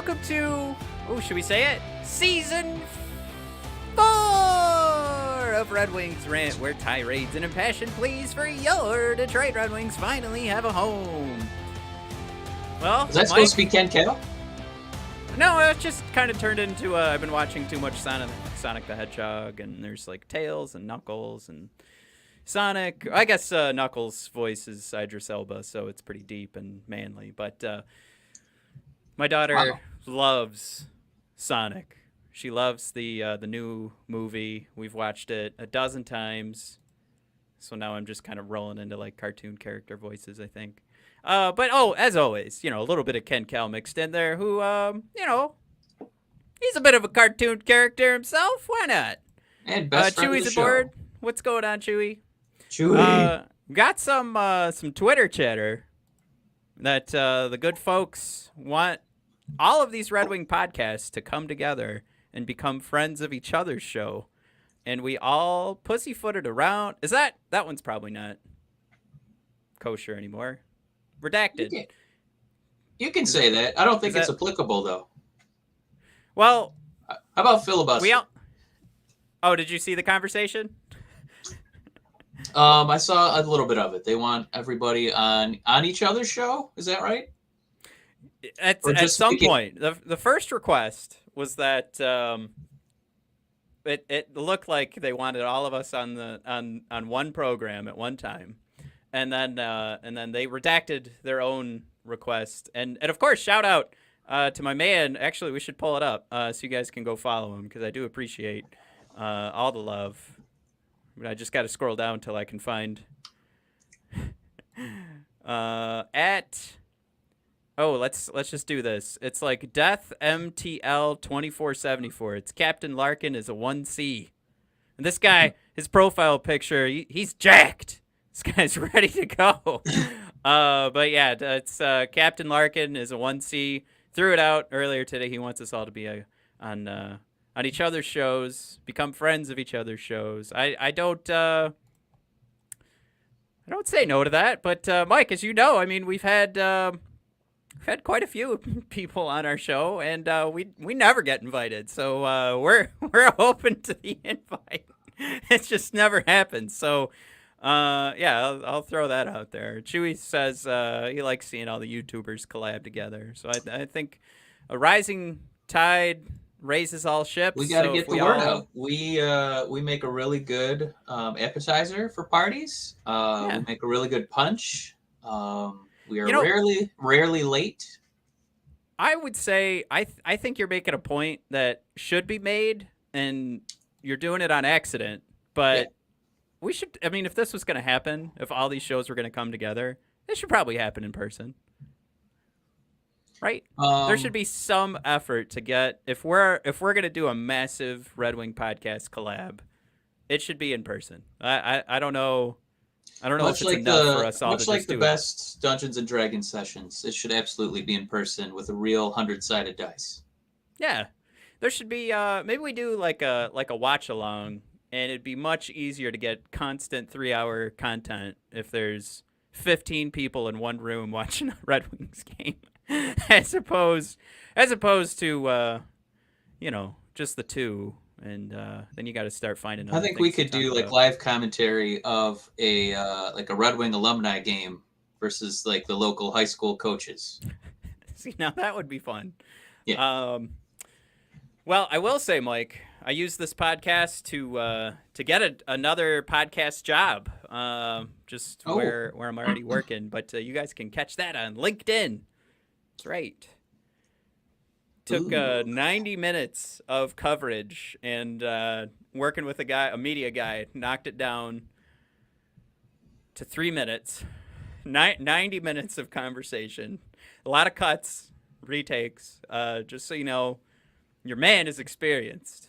welcome to, should we say it? Season 4 of Red Wings Rant, where tirades and impassioned pleas for your Detroit Red Wings finally have a home. Well, is that supposed to be Ken Kale? No, it just kind of turned into, I've been watching too much Sonic the Hedgehog, and there's like Tails and Knuckles and Sonic. I guess Knuckles' voice is Idris Elba, so it's pretty deep and manly. But my daughter loves Sonic. She loves the new movie. We've watched it a dozen times. So now I'm just kind of rolling into like cartoon character voices, I think. But as always, a little bit of Ken Kal mixed in there, who, he's a bit of a cartoon character himself. Why not? And best friend Chewy's of the aboard. show. What's going on, Chewy? Chewy. Got some Twitter chatter that the good folks want all of these Red Wing podcasts to come together and become friends of each other's show. And we all pussyfooted around. Is that one's probably not kosher anymore? Redacted. You can say that. I don't think it's applicable, though. Well, how about filibuster? Did you see the conversation? I saw a little bit of it. They want everybody on each other's show. Is that right? At some point, the first request was that it looked like they wanted all of us on one program at one time. And then they redacted their own request. And of course, shout out to my man. Actually, we should pull it up so you guys can go follow him, because I do appreciate all the love. But I just got to scroll down until I can find let's just do this. It's like Death MTL 2474. It's Captain Larkin is a 1C. And this guy, his profile picture, he's jacked. This guy's ready to go. But yeah, it's Captain Larkin is a 1C. Threw it out earlier today. He wants us all to be on each other's shows, become friends of each other's shows. I don't say no to that. But Mike, as you know, I mean, we've had quite a few people on our show, and we never get invited. So we're open to the invite. It just never happens. So. I'll throw that out there. Chewy says he likes seeing all the YouTubers collab together. So I think a rising tide raises all ships. We got to get the word out. We make a really good appetizer for parties. We make a really good punch. We are rarely late. I would say I think you're making a point that should be made, and you're doing it on accident. But yeah. We should, I mean, if this was going to happen, if all these shows were going to come together, it should probably happen in person. Right? There should be some effort to get, if we're going to do a massive Red Wing podcast collab, it should be in person. I don't know. I don't know if it's enough for us all to just do it. Much like the best Dungeons and Dragons sessions, it should absolutely be in person with a real 100-sided dice. Yeah. There should be, maybe we do like a watch along. And it'd be much easier to get constant 3-hour content if there's 15 people in one room watching a Red Wings game, as opposed to just the two. And then you got to start finding. I think we could do like live commentary of a Red Wing alumni game versus like the local high school coaches. See, now that would be fun. Yeah. Well, I will say, Mike, I use this podcast to get another podcast job, where I'm already working. But you guys can catch that on LinkedIn. That's right. Took 90 minutes of coverage and working with a media guy, knocked it down to 3 minutes. 90 minutes of conversation. A lot of cuts, retakes. Just so you know, your man is experienced.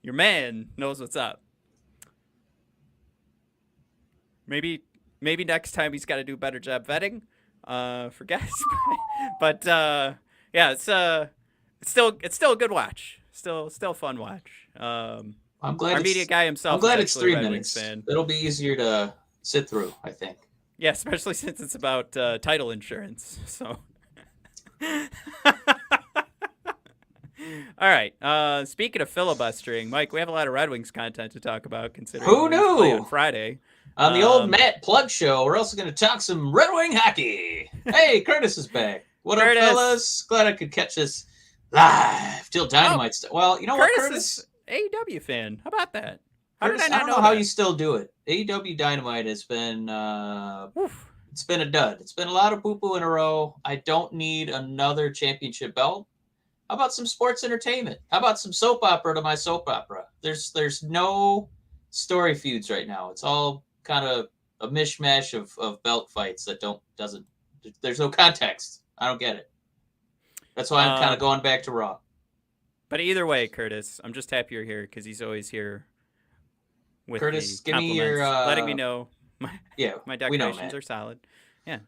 Your man knows what's up. Maybe next time he's got to do a better job vetting for guests. But it's still a good watch. Still a fun watch. I'm glad our media guy himself. I'm glad it's 3 minutes. It'll be easier to sit through, I think. Yeah, especially since it's about title insurance. So. All right. Speaking of filibustering, Mike, we have a lot of Red Wings content to talk about considering Who the Wings play knew? on Friday. On the old Matt Plug Show, we're also going to talk some Red Wing hockey. Hey, Curtis is back. What Curtis. up, fellas? Glad I could catch this live till Dynamite. Well, you know Curtis what, Curtis? Is AEW fan. How about that? How Curtis, did I not don't know that? how you still do it. AEW Dynamite has been it's been a dud. It's been a lot of poo-poo in a row. I don't need another championship belt. How about some sports entertainment? How about some soap opera to my soap opera? There's no story feuds right now. It's all kind of a mishmash of belt fights that doesn't. There's no context. I don't get it. That's why I'm kind of going back to Raw. But either way, Curtis, I'm just happy you're here because he's always here with Curtis, the give me your letting me know my decorations know, are solid. Yeah,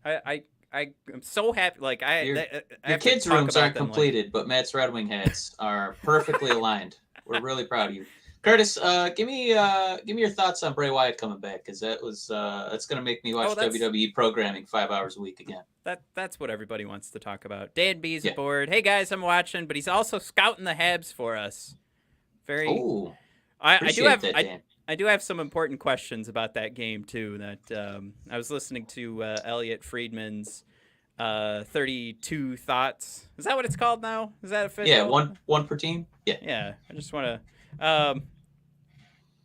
I'm so happy. Like your have kids' to talk rooms about aren't them, completed, like... but Matt's Red Wing hats are perfectly aligned. We're really proud of you, Curtis. Give me your thoughts on Bray Wyatt coming back, because that's gonna make me watch WWE programming 5 hours a week again. That's what everybody wants to talk about. Dan B's aboard. Hey guys, I'm watching, but he's also scouting the Habs for us. I do have some important questions about that game too. That I was listening to Elliot Friedman's 32 Thoughts. Is that what it's called now? Is that official? Yeah, one per team. Yeah. Yeah. I just want to.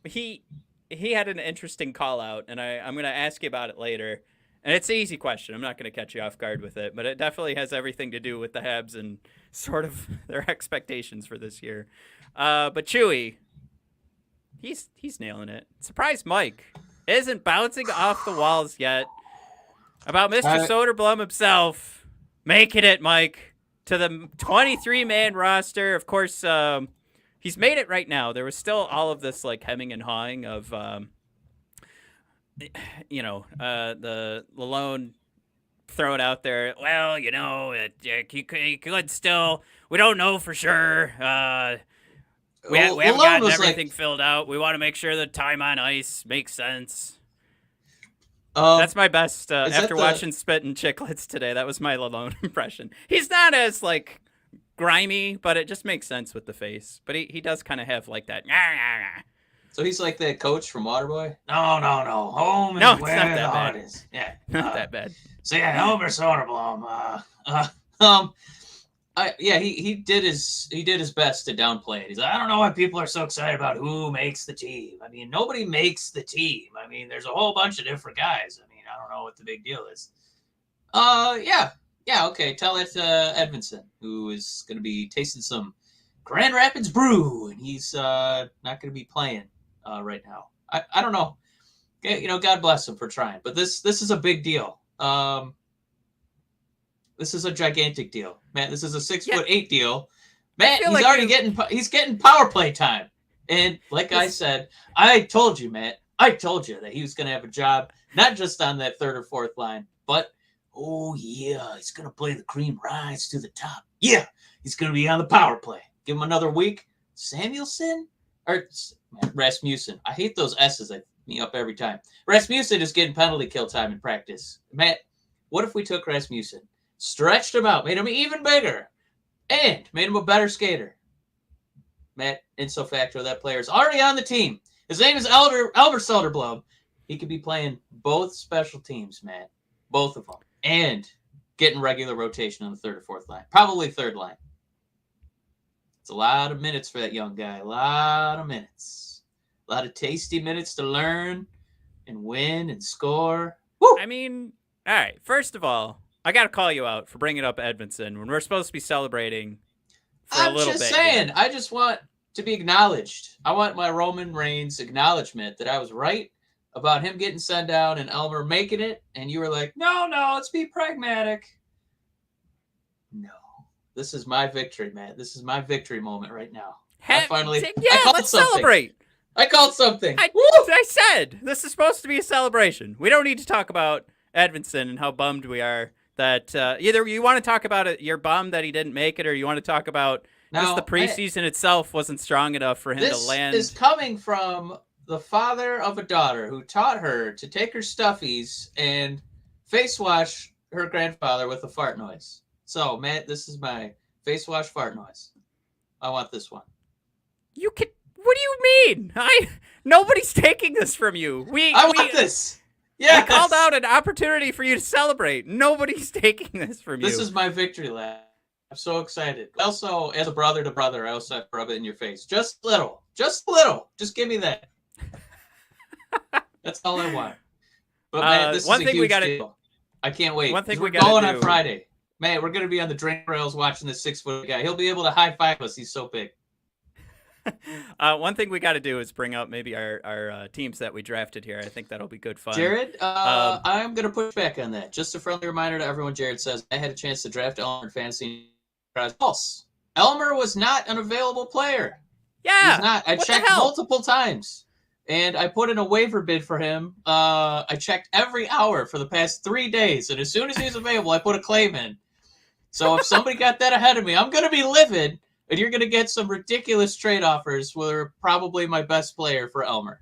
He had an interesting call out, and I'm going to ask you about it later. And it's an easy question. I'm not going to catch you off guard with it, but it definitely has everything to do with the Habs and sort of their expectations for this year. But Chewy, he's nailing it. Surprise Mike isn't bouncing off the walls yet about Mr. Soderblom himself making it, Mike, to the 23-man roster. Of course, he's made it right now. There was still all of this like hemming and hawing of, the Lalone throwing out there. Well, he could still. We don't know for sure. We haven't gotten everything filled out. We want to make sure the time on ice makes sense. That's my best. After watching Spit and Chicklets today, that was my Lalone impression. He's not as like grimy, but it just makes sense with the face. But he does kind of have like that. So he's like that coach from Waterboy? No. Home is where the heart is. Yeah. Not that bad. So yeah, Elmer Soderblom. He did his best to downplay it. He's like, I don't know why people are so excited about who makes the team. I mean, nobody makes the team. I mean, there's a whole bunch of different guys. I mean, I don't know what the big deal is. Okay. Tell it to Edmondson, who is going to be tasting some Grand Rapids brew, and he's not going to be playing right now. I don't know. God bless him for trying, but this is a big deal. This is a gigantic deal, man. This is a 6'8" deal. Man, he's already getting power play time. And like I said, I told you, Matt. I told you that he was going to have a job, not just on that third or fourth line, but he's going to play the cream rise to the top. Yeah, he's going to be on the power play. Give him another week. Samuelson or Rasmussen. I hate those S's. I me up every time. Rasmussen is getting penalty kill time in practice. Matt, what if we took Rasmussen, stretched him out, made him even bigger, and made him a better skater? Matt, ipso facto, that player is already on the team. His name is Elmer Soderblom. He could be playing both special teams, Matt. Both of them. And getting regular rotation on the third or fourth line. Probably third line. It's a lot of minutes for that young guy. A lot of minutes. A lot of tasty minutes to learn and win and score. Woo! I mean, all right. First of all, I got to call you out for bringing up Edmondson when we're supposed to be celebrating for a little bit. I'm just saying. I just want to be acknowledged. I want my Roman Reigns acknowledgement that I was right about him getting sent down and Elmer making it. And you were like, no, let's be pragmatic. No. This is my victory, man. This is my victory moment right now. Let's celebrate. I called something. I said this is supposed to be a celebration. We don't need to talk about Edmondson and how bummed we are that either you want to talk about it, you're bummed that he didn't make it, or you want to talk about just the preseason itself wasn't strong enough for him to land. This is coming from the father of a daughter who taught her to take her stuffies and face wash her grandfather with a fart noise. So, Matt, this is my face wash fart noise. I want this one. You can. What do you mean? Nobody's taking this from you. I want this. Yeah. I called out an opportunity for you to celebrate. Nobody's taking this from you. This is my victory lap. I'm so excited. Also, as a brother to brother, I also have to rub it in your face. Just little. Just little. Just give me that. That's all I want. But man, this is a huge deal. I can't wait. One thing we're going on Friday. Man, we're going to be on the drink rails watching this 6-foot guy. He'll be able to high five us. He's so big. One thing we got to do is bring up maybe our teams that we drafted here. I think that'll be good fun. Jared, I'm going to push back on that. Just a friendly reminder to everyone. Jared says, I had a chance to draft Elmer in fantasy. False. Elmer was not an available player. Yeah. He's not. I checked multiple times. And I put in a waiver bid for him. I checked every hour for the past 3 days. And as soon as he was available, I put a claim in. So if somebody got that ahead of me, I'm going to be livid. And you're going to get some ridiculous trade offers where probably my best player for Elmer.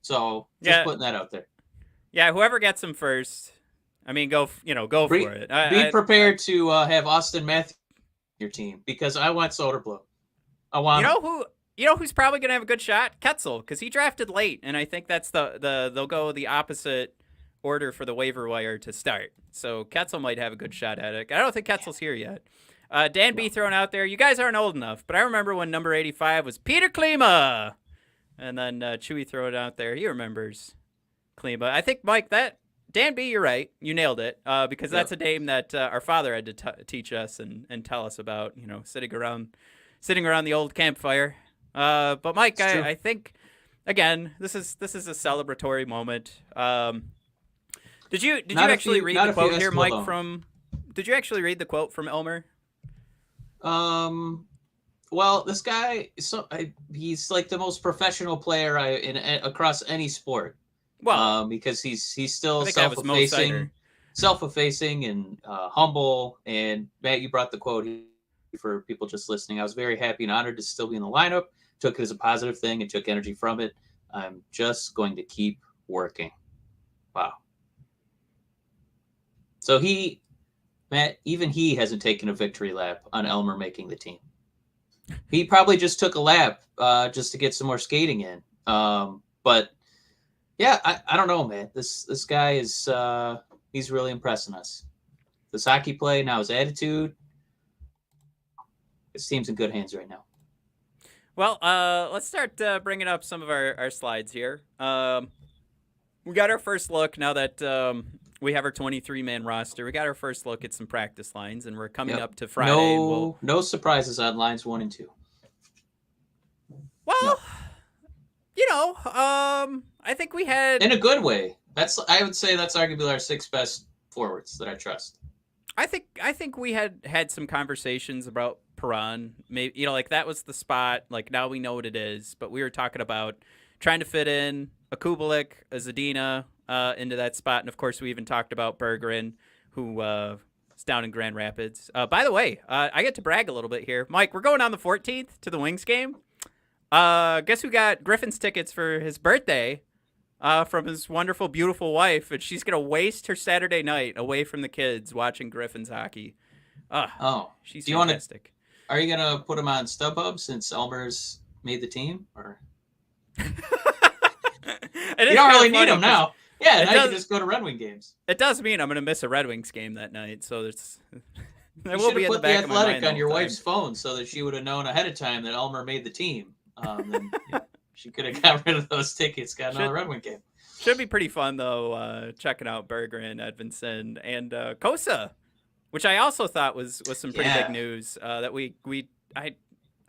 So just putting that out there. Yeah, whoever gets him first, I mean, go for it. Be prepared to have Austin Matthews on your team because I want Soderblom. I want You know who's probably going to have a good shot? Ketzel, because he drafted late, and I think that's they'll go the opposite order for the waiver wire to start. So Ketzel might have a good shot at it. I don't think Ketzel's here yet. Dan B thrown out there. You guys aren't old enough, but I remember when number 85 was Peter Klima. And then Chewy throw it out there. He remembers Klima. I think, Mike, that Dan B, you're right. You nailed it because that's a name that our father had to teach us and tell us about, sitting around the old campfire. But Mike, I think again, this is a celebratory moment. Did you actually read the quote here, Mike? Did you actually read the quote from Elmer? Well, this guy, he's like the most professional player across any sport. Well, because he's still self-effacing and humble. And Matt, you brought the quote for people just listening. I was very happy and honored to still be in the lineup. Took it as a positive thing and took energy from it. I'm just going to keep working. Wow. So Matt, even he hasn't taken a victory lap on Elmer making the team. He probably just took a lap just to get some more skating in. But yeah, I don't know, man. This guy is he's really impressing us. This hockey play, now his attitude. His team's in good hands right now. Well, let's start bringing up some of our slides here. We got our first look now that we have our 23-man roster. We got our first look at some practice lines, and we're coming up to Friday. No surprises on lines 1 and 2. Well, I think we had... In a good way. I would say that's arguably our 6 best forwards that I trust. I think we had some conversations about Perron. Maybe that was the spot. Like now we know what it is, but we were talking about trying to fit in a Kubalik, a Zadina into that spot, and of course we even talked about Bergeron, who is down in Grand Rapids. By the way, I get to brag a little bit here, Mike. We're going on the 14th to the Wings game. Guess who got Griffin's tickets for his birthday? From his wonderful, beautiful wife, and she's gonna waste her Saturday night away from the kids watching Griffin's hockey. She's fantastic. Are you gonna put him on StubHub since Elmer's made the team, or you don't really need him now? Yeah, now you can just go to Red Wing games. It does mean I'm gonna miss a Red Wings game that night, so it's. You should have put the Athletic on your wife's phone so that she would have known ahead of time that Elmer made the team. Then, she could have got rid of those tickets, got another Red Wing game. Should be pretty fun, though, checking out Bergeron, Edvinsson, and Kosa, which I also thought was some pretty big news that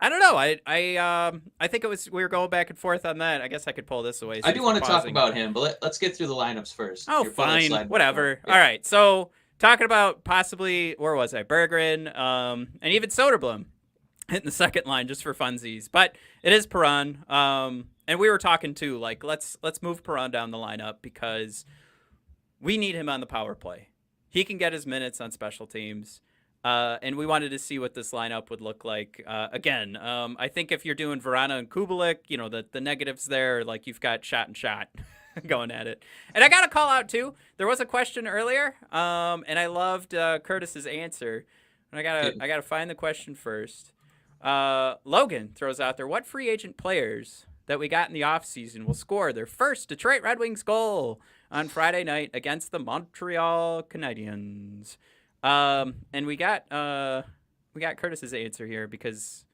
I don't know. I think we were going back and forth on that. I guess I could pull this away. I do want to talk about him, but let's get through the lineups first. Oh, fine. Whatever. Yeah. All right. So talking about possibly, where was I? Bergeron, and even Soderblom hitting the second line just for funsies. But it is Perron. And we were talking too, like, let's move Perron down the lineup because we need him on the power play. He can get his minutes on special teams. And we wanted to see what this lineup would look like. Again, I think if you're doing Vrána and Kubalik, the negatives there, like you've got shot and shot going at it. And I got to call out too. There was a question earlier, and I loved Curtis's answer. And I gotta find the question first. Logan throws out there, what free agent players that we got in the offseason will score their first Detroit Red Wings goal on Friday night against the Montreal Canadiens? And we got Curtis's answer here because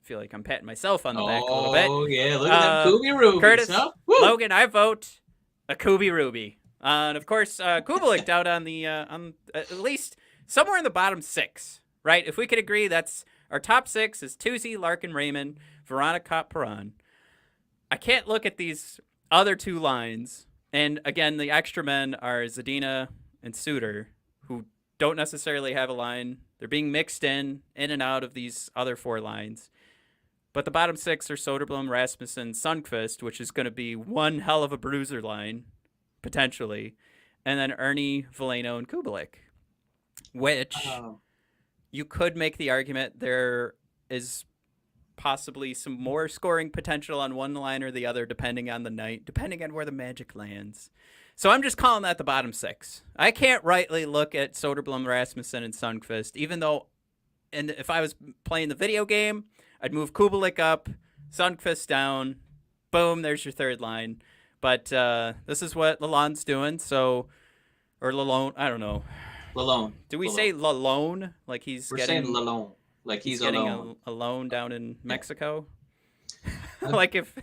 I feel like I'm patting myself on the back a little bit. Oh, yeah, look at that Kubi Ruby. Curtis, huh? Logan, I vote a Kubi Ruby. And of course, Kubalik down on the on at least somewhere in the bottom 6, right? If we could agree, that's our top 6 is Bertuzzi, Larkin, Raymond, Vrána, Copp, Perron. I can't look at these other 2 lines, and again, the extra men are Zadina and Suter, who don't necessarily have a line. They're being mixed in and out of these other 4 lines. But the bottom 6 are Soderblom, Rasmussen, Sundqvist, which is going to be one hell of a bruiser line, potentially. And then Erne, Veleno, and Kubalik, which you could make the argument there is possibly some more scoring potential on one line or the other, depending on the night, depending on where the magic lands. So I'm just calling that the bottom 6. I can't rightly look at Söderblom, Rasmussen, and Sundqvist, even though, and if I was playing the video game, I'd move Kubalik up, Sundqvist down, boom, there's your third line. But this is what Lalonde's doing, so, or Lalone, I don't know. Lalone. Do we say Lalone? Like We're saying Lalone. Like he's getting a loan down in Mexico? Like if,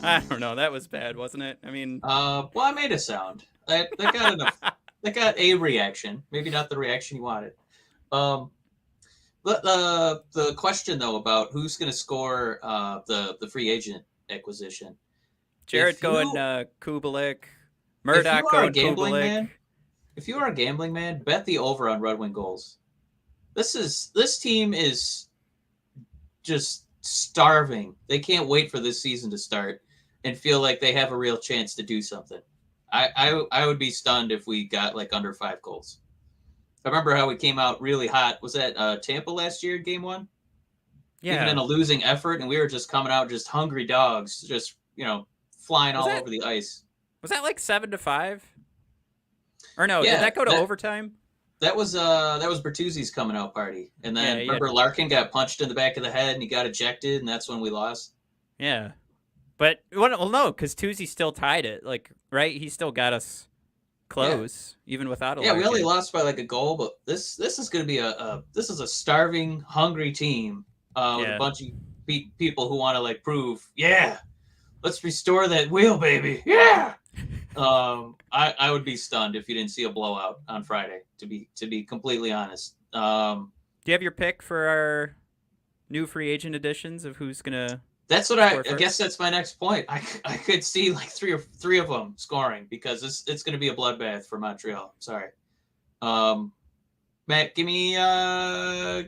I don't know, that was bad, wasn't it? I mean. Well, I made a sound. That got enough. That got a reaction. Maybe not the reaction you wanted. The question though about who's going to score the free agent acquisition. Jared going Kubalik, Murdoch going Kubalik. Man, if you are a gambling man, bet the over on Red Wing goals. This team is just starving. They can't wait for this season to start and feel like they have a real chance to do something. I would be stunned if we got like under 5 goals. I remember how we came out really hot. Was that Tampa last year, game 1? Yeah. Even in a losing effort, and we were just coming out just hungry dogs, just flying all over the ice. Was that like 7-5? Or no? Did that go to overtime? That was Bertuzzi's coming out party, and then remember Larkin got punched in the back of the head and he got ejected, and that's when we lost. Yeah, but well, no, because Bertuzzi still tied it. Like, right? He still got us close, even without a. Yeah, we only lost by like a goal, but this is going to be this is a starving, hungry team with a bunch of people who want to like prove, let's restore that wheel, baby, I would be stunned if you didn't see a blowout on Friday, to be completely honest. Do you have your pick for our new free agent additions of who's gonna? That's what I guess that's my next point. I could see like three of them scoring because it's gonna be a bloodbath for Montreal. Sorry, Matt, give me the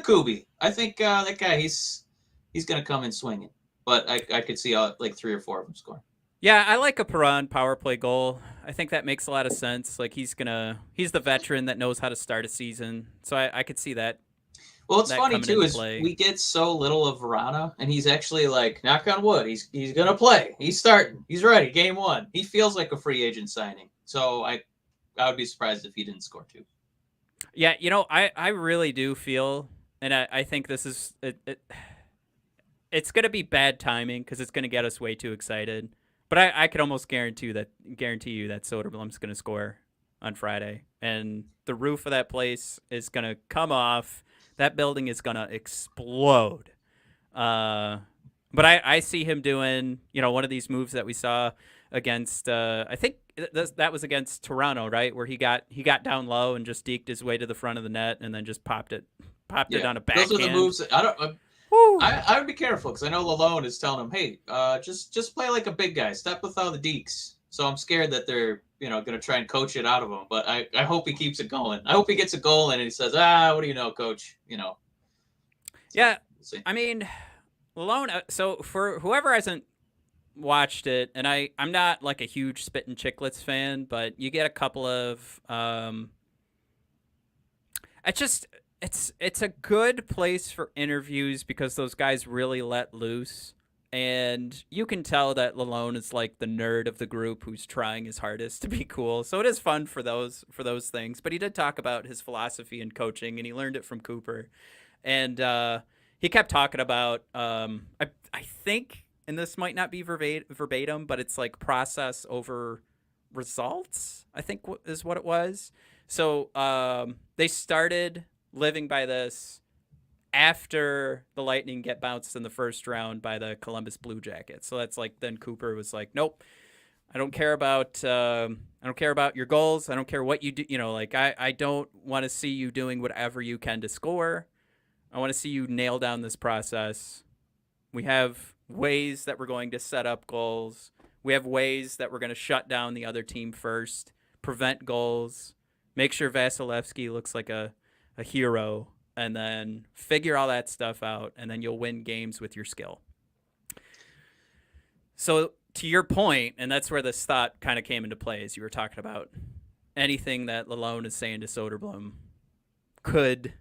Kubi. I think that guy he's gonna come in swinging, but I could see like 3 or 4 of them scoring. Yeah, I like a Perron power play goal. I think that makes a lot of sense. Like he's the veteran that knows how to start a season. So I could see that. Well, it's funny too is we get so little of Vrána, and he's actually like, knock on wood, he's gonna play. He's starting. He's ready. Game 1. He feels like a free agent signing. So I would be surprised if he didn't score 2. Yeah, I really do feel, and I think this is it's gonna be bad timing because it's gonna get us way too excited. But I could almost guarantee you that Soderblom's going to score on Friday. And the roof of that place is going to come off. That building is going to explode. But I see him doing, one of these moves that we saw against, I think that was against Toronto, right? Where he got down low and just deked his way to the front of the net and then just popped it on a backhand. Those are the moves that I would be careful because I know Lalone is telling him, hey, just play like a big guy. Step with all the dekes. So I'm scared that they're, going to try and coach it out of him. But I hope he keeps it going. I hope he gets a goal and he says, what do you know, coach? So, yeah, we'll I mean, Lalone, so for whoever hasn't watched it, and I'm not like a huge Spit and Chicklets fan, but you get a couple of It's a good place for interviews because those guys really let loose, and you can tell that Lalone is like the nerd of the group who's trying his hardest to be cool. So it is fun for those things. But he did talk about his philosophy in coaching, and he learned it from Cooper. And he kept talking about, I think, and this might not be verbatim, but it's like process over results, I think is what it was. So they started living by this after the Lightning get bounced in the first round by the Columbus Blue Jackets. So that's like, then Cooper was like, nope, I don't care about your goals. I don't care what you do. Like I don't want to see you doing whatever you can to score. I want to see you nail down this process. We have ways that we're going to set up goals. We have ways that we're going to shut down the other team first, prevent goals, make sure Vasilevsky looks like a hero, and then figure all that stuff out, and then you'll win games with your skill. So to your point, and that's where this thought kind of came into play, as you were talking about anything that Lalonde is saying to Soderblom could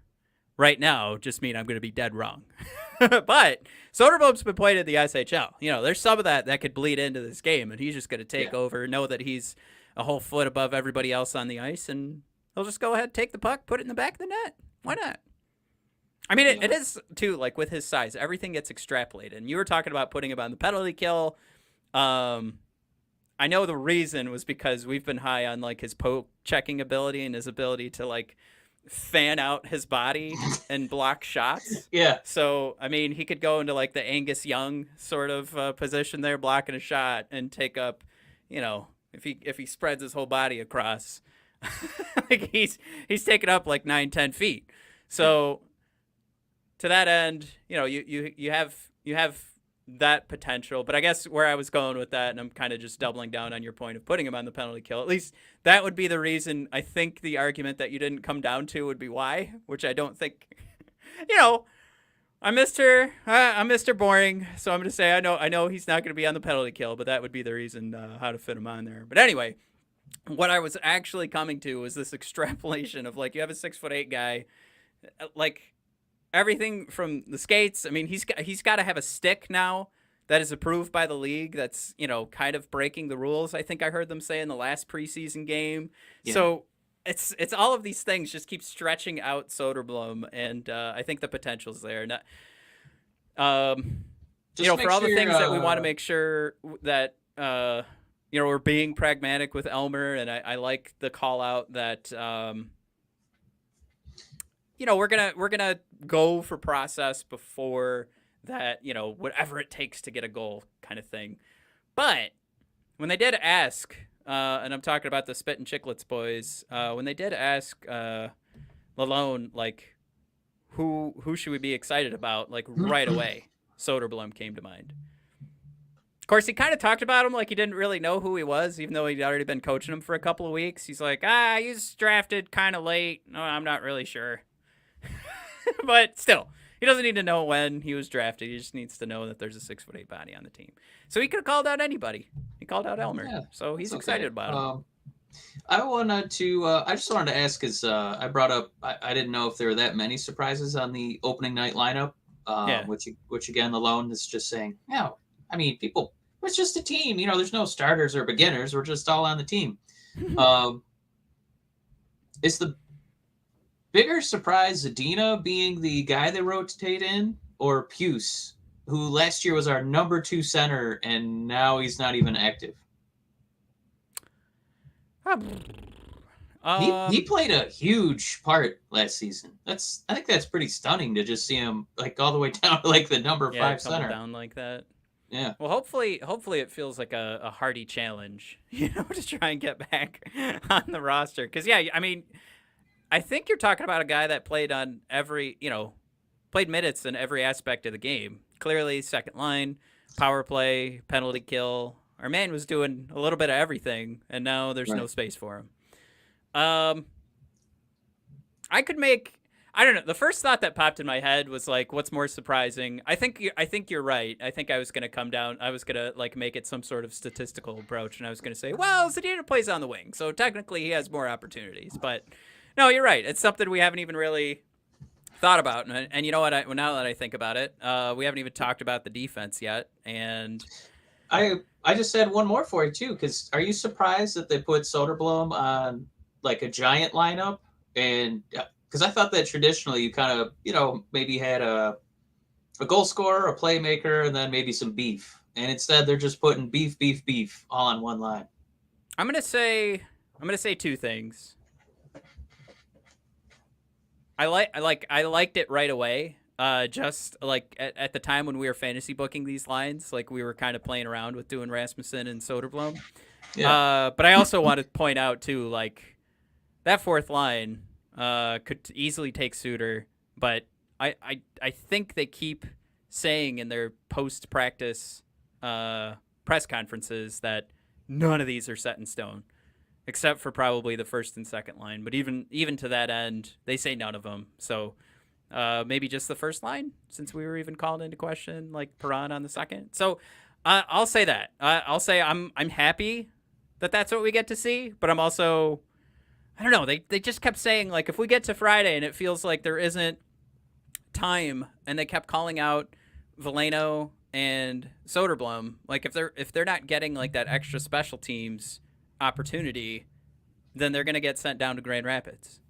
right now just mean I'm going to be dead wrong. But Soderblom's been playing in the SHL. There's some of that could bleed into this game, and he's just going to take over, know that he's a whole foot above everybody else on the ice, and he'll just go ahead, take the puck, put it in the back of the net. Why not? I mean, it is, too, like with his size, everything gets extrapolated. And you were talking about putting him on the penalty kill. I know the reason was because we've been high on like his poke checking ability and his ability to like fan out his body and block shots. Yeah. So, I mean, he could go into like the Angus Young sort of position there, blocking a shot, and take up, if he spreads his whole body across, like he's taken up like 9-10 feet. So to that end, you have that potential. But I guess where I was going with that, and I'm kind of just doubling down on your point of putting him on the penalty kill, at least that would be the reason. I think the argument that you didn't come down to would be why, which I don't think, I'm Mr. Boring, so I'm going to say I know he's not going to be on the penalty kill, but that would be the reason how to fit him on there. But anyway, what I was actually coming to was this extrapolation of like, you have a 6'8" guy, like everything from the skates. I mean, he's got to have a stick now that is approved by the league. That's, kind of breaking the rules. I think I heard them say in the last preseason game. Yeah. So it's all of these things just keep stretching out Soderblom, and I think the potential's there. Not, for all the things that we want to make sure that we're being pragmatic with Elmer, and I like the call out that we're gonna go for process before that, whatever it takes to get a goal kind of thing. But when they did ask, and I'm talking about the Spit and Chicklets boys, when they did ask Lalonde, like, who should we be excited about, like, right away, Soderblom came to mind. Of course, he kind of talked about him like he didn't really know who he was, even though he'd already been coaching him for a couple of weeks. He's like, he's drafted kind of late. No, I'm not really sure. But still, he doesn't need to know when he was drafted. He just needs to know that there's a 6'8" body on the team. So he could have called out anybody. He called out Elmer. Yeah, so he's excited about him. I just wanted to ask, because I brought up, I didn't know if there were that many surprises on the opening night lineup, which again, Lalonde is just saying, I mean, people, it's just a team. There's no starters or beginners. We're just all on the team. Is the bigger surprise Zadina being the guy they rotate in, or Pius, who last year was our number 2 center and now he's not even active? He played a huge part last season. I think that's pretty stunning to just see him like all the way down to like the number 5 center. Down like that. Yeah. Well, hopefully it feels like a hearty challenge, to try and get back on the roster. Because I mean, I think you're talking about a guy that played on played minutes in every aspect of the game. Clearly, second line, power play, penalty kill. Our man was doing a little bit of everything, and now there's no space for him. I don't know. The first thought that popped in my head was like, what's more surprising? I think you're right. I think I was going to come down. I was going to like make it some sort of statistical approach, and I was going to say, well, Zadina plays on the wing, so technically he has more opportunities. But no, you're right. It's something we haven't even really thought about. And you know what? Now that I think about it, we haven't even talked about the defense yet. And I just had one more for you too, because are you surprised that they put Soderblom on like a giant lineup? And because I thought that traditionally you kind of, maybe had a goal scorer, a playmaker, and then maybe some beef. And instead, they're just putting beef all on one line. I'm gonna say two things. I liked it right away. Just like at the time when we were fantasy booking these lines, like we were kind of playing around with doing Rasmussen and Söderblom. Yeah. But I also want to point out too, like that fourth line could easily take Suter, but I think they keep saying in their post practice press conferences that none of these are set in stone, except for probably the first and second line. But even to that end, they say none of them. So maybe just the first line, since we were even calling into question like Perron on the second. So I'll say that. I'll say I'm happy that that's what we get to see. But I'm also, I don't know. They just kept saying like if we get to Friday and it feels like there isn't time, and they kept calling out Veleno and Soderblom, like if they're not getting like that extra special teams opportunity, then they're going to get sent down to Grand Rapids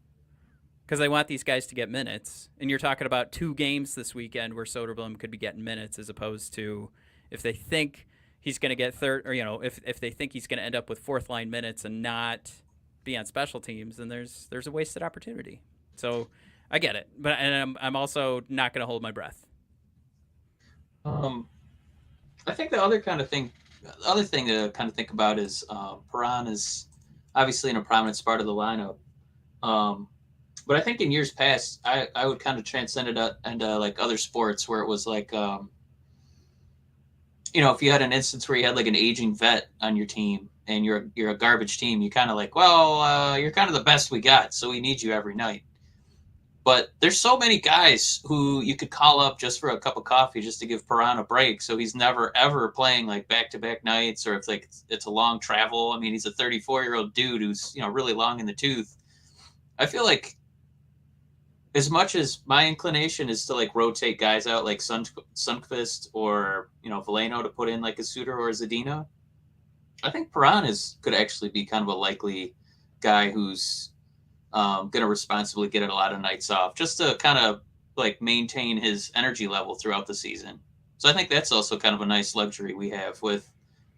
because they want these guys to get minutes. And you're talking about 2 games this weekend where Soderblom could be getting minutes, as opposed to if they think he's going to get third, or if they think he's going to end up with fourth line minutes and not be on special teams, then there's a wasted opportunity. So I get it, but I'm also not going to hold my breath. I think the other thing to kind of think about is Perron is obviously in a prominent spot of the lineup. But I think in years past, I would kind of transcend it into like other sports where it was like, if you had an instance where you had like an aging vet on your team and you're a garbage team, you kind of like, you're kind of the best we got, so we need you every night. But there's so many guys who you could call up just for a cup of coffee just to give Perron a break, so he's never ever playing like back-to-back nights, or if like it's a long travel. I mean, he's a 34-year-old dude who's really long in the tooth. I feel like as much as my inclination is to like rotate guys out like Sundqvist or Veleno to put in like a Suter or a Zadina, I think Perron could actually be kind of a likely guy who's going to responsibly get a lot of nights off just to kind of like maintain his energy level throughout the season. So I think that's also kind of a nice luxury we have with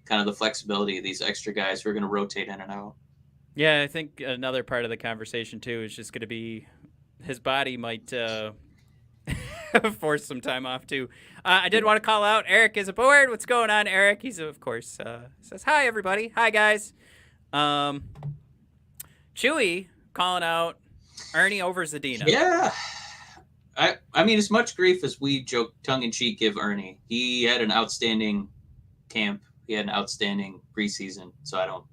kind of the flexibility of these extra guys who are going to rotate in and out. Yeah, I think another part of the conversation too is just going to be his body might force some time off too. I did want to call out Eric is aboard. What's going on, Eric? He's of course says hi everybody. Hi guys. Chewy calling out Erne over Zadina. Yeah. I mean, as much grief as we joke tongue-in-cheek give Erne, he had an outstanding camp. He had an outstanding preseason, so I don't...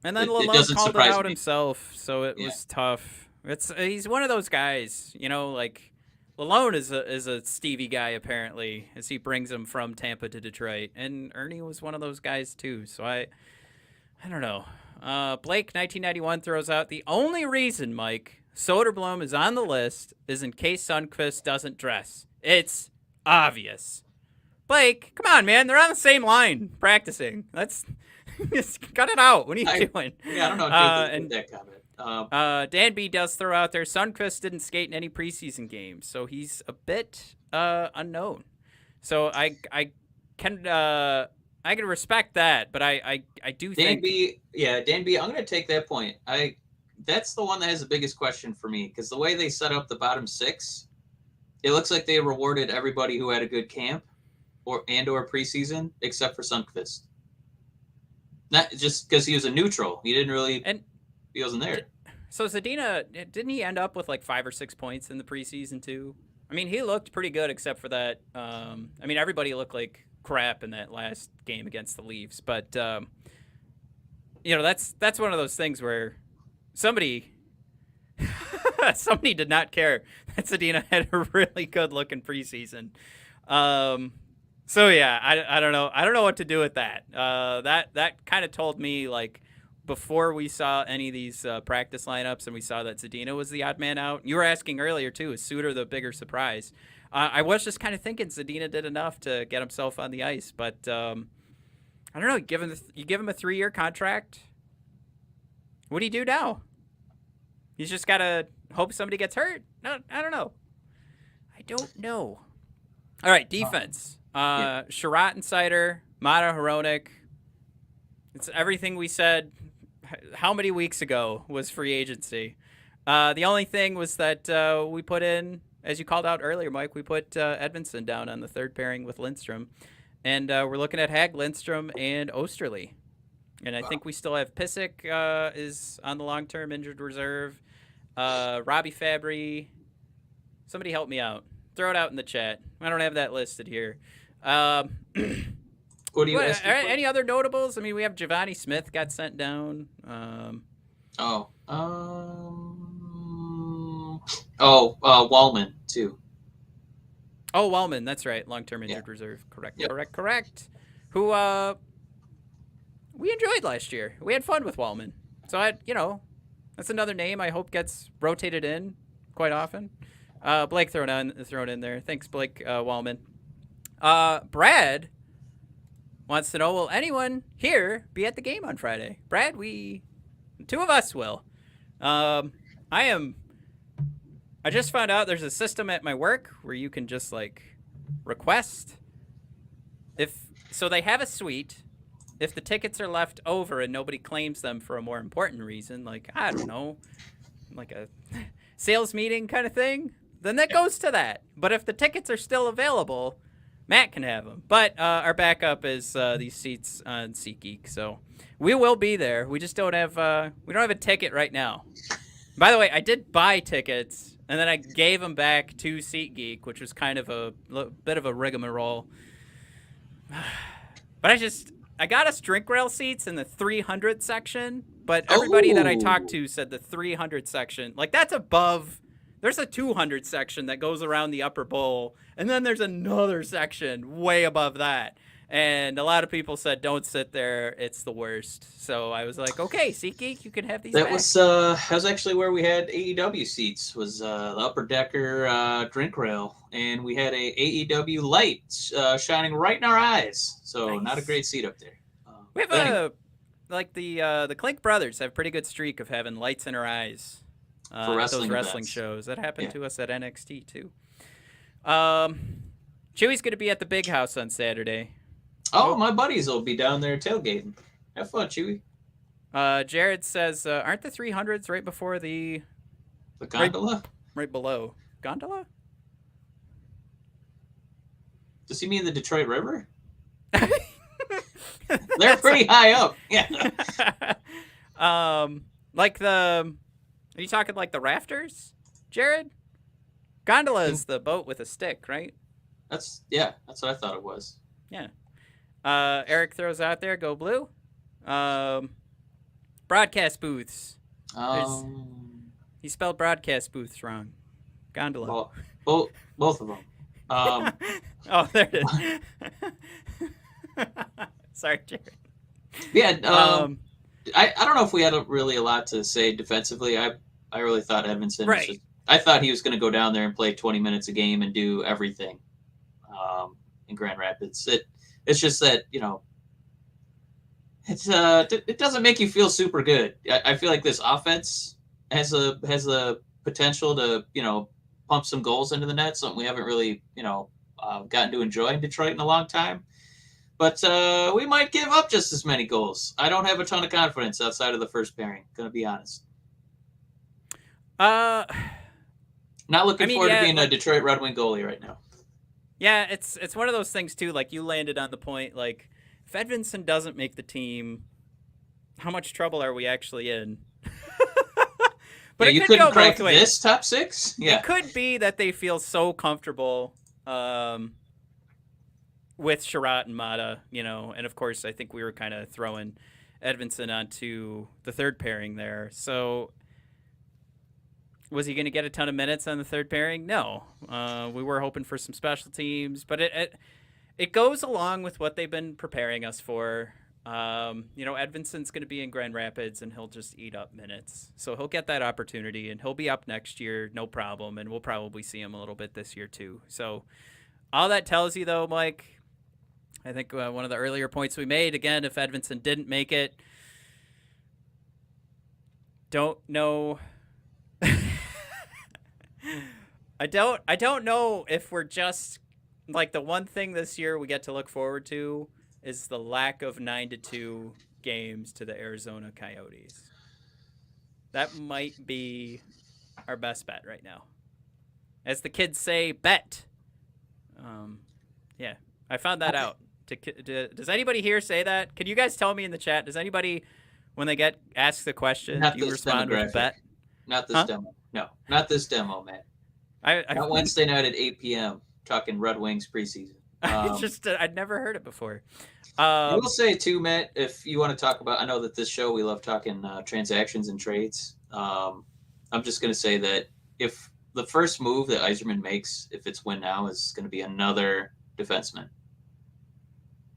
And then Lalone called it out himself, so it was tough. He's one of those guys, like Lalone is a Stevie guy apparently, as he brings him from Tampa to Detroit, and Erne was one of those guys too. So I don't know. Blake 1991 throws out the only reason, Mike, Soderblom is on the list is in case Sundqvist doesn't dress. It's obvious. Blake, come on, man. They're on the same line practicing. Let's just cut it out. What are you doing? Yeah, I don't know. That comment. Dan B does throw out there Sundqvist didn't skate in any preseason games, so he's a bit unknown. So I can respect that, but I do think Dan B, I'm going to take that point. That's the one that has the biggest question for me, because the way they set up the bottom 6, it looks like they rewarded everybody who had a good camp or preseason except for Sundqvist. Not just because he was a neutral. He didn't really he wasn't there. So Zadina, didn't he end up with like 5 or 6 points in the preseason too? I mean, he looked pretty good except for that. Everybody looked like crap in that last game against the Leafs, but that's one of those things where somebody did not care that Zadina had a really good looking preseason. So yeah, I don't know what to do with that. That kind of told me, like, before we saw any of these practice lineups and we saw that Zadina was the odd man out. You were asking earlier too, is Suter the bigger surprise? I was just kind of thinking Zadina did enough to get himself on the ice, but I don't know. You give him a 3-year contract. What do you do now? He's just got to hope somebody gets hurt. No, I don't know. All right, defense. Sherratt and Seider, Mata, Hronek. It's everything we said how many weeks ago was free agency. The only thing was that we put in, as you called out earlier, Mike, we put Edvinsson down on the third pairing with Lindstrom. And we're looking at Hag, Lindstrom, and Osterley. And I think we still have Pysyk is on the long-term injured reserve. Robbie Fabry. Somebody help me out. Throw it out in the chat. I don't have that listed here. What do you ask? Any other notables? I mean, we have Giovanni Smith got sent down. Wallman too. Oh, Wallman, that's right. Long-term injured reserve. Correct. Yep. Correct. Who we enjoyed last year. We had fun with Wallman. So that's another name I hope gets rotated in quite often. Blake thrown in there. Thanks, Blake Wallman. Brad wants to know, will anyone here be at the game on Friday? Brad, two of us will. I just found out there's a system at my work where you can just request. So they have a suite. If the tickets are left over and nobody claims them for a more important reason, I don't know, like a sales meeting kind of thing, then that goes to that. But if the tickets are still available, Matt can have them. But our backup is these seats on SeatGeek, so we will be there. We just don't have a ticket right now. By the way, I did buy tickets, and then I gave them back to SeatGeek, which was kind of a bit of a rigmarole. But I got us drink rail seats in the 300 section, but everybody that I talked to said the 300 section, that's above. There's a 200 section that goes around the upper bowl, and then there's another section way above that. And a lot of people said, don't sit there. It's the worst. So I was like, okay, SeatGeek, you can have these back. That was actually where we had AEW seats, was the upper decker drink rail. And we had a AEW light shining right in our eyes. So nice. Not a great seat up there. We have the Clink brothers have a pretty good streak of having lights in our eyes for those wrestling shows. That happened to us at NXT, too. Chewy's going to be at the Big House on Saturday. Oh, my buddies will be down there tailgating. Have fun, Chewy. Jared says, aren't the 300s right before the gondola? Right below. Gondola? Does he mean the Detroit River? They're pretty high up. Yeah. Are you talking the rafters, Jared? Gondola is the boat with a stick, right? That's what I thought it was. Yeah. Eric throws out there, go blue. Broadcast booths. He spelled broadcast booths wrong. Gondola. Well, both of them. Oh, there it is. Sorry, Jared. Yeah. I don't know if we had really a lot to say defensively. I really thought Edvinsson. Right. I thought he was going to go down there and play 20 minutes a game and do everything. In Grand Rapids, it's just that it doesn't make you feel super good. I feel like this offense has a potential to pump some goals into the net, something we haven't really gotten to enjoy in Detroit in a long time. But we might give up just as many goals. I don't have a ton of confidence outside of the first pairing. Gonna be honest. Not looking forward to being a Detroit Red Wing goalie right now. Yeah, it's one of those things too. You landed on the point. If Edvinsson doesn't make the team, how much trouble are we actually in? But you couldn't crack this top six. Yeah, it could be that they feel so comfortable with Sherratt and Mata, and of course I think we were kind of throwing Edvinsson onto the third pairing there. So was he going to get a ton of minutes on the third pairing? No. We were hoping for some special teams, but it goes along with what they've been preparing us for. Edvinson's going to be in Grand Rapids, and he'll just eat up minutes. So he'll get that opportunity, and he'll be up next year, no problem, and we'll probably see him a little bit this year too. So all that tells you, though, Mike, I think one of the earlier points we made, again, if Edvinsson didn't make it, don't know I don't know if we're just like the one thing this year we get to look forward to is the lack of 9-2 games to the Arizona Coyotes. That might be our best bet right now. As the kids say, bet. Yeah, I found that out. Does anybody here say that? Can you guys tell me in the chat? Does anybody, when they get asked the question, do you respond with bet? Not this demo. No, not this demo, man. Not Wednesday night at 8 p.m. talking Red Wings preseason. It's just I'd never heard it before. I will say too, Matt, if you want to talk about, I know that this show we love talking transactions and trades. I'm just going to say that if the first move that Yzerman makes, if it's win now, is going to be another defenseman,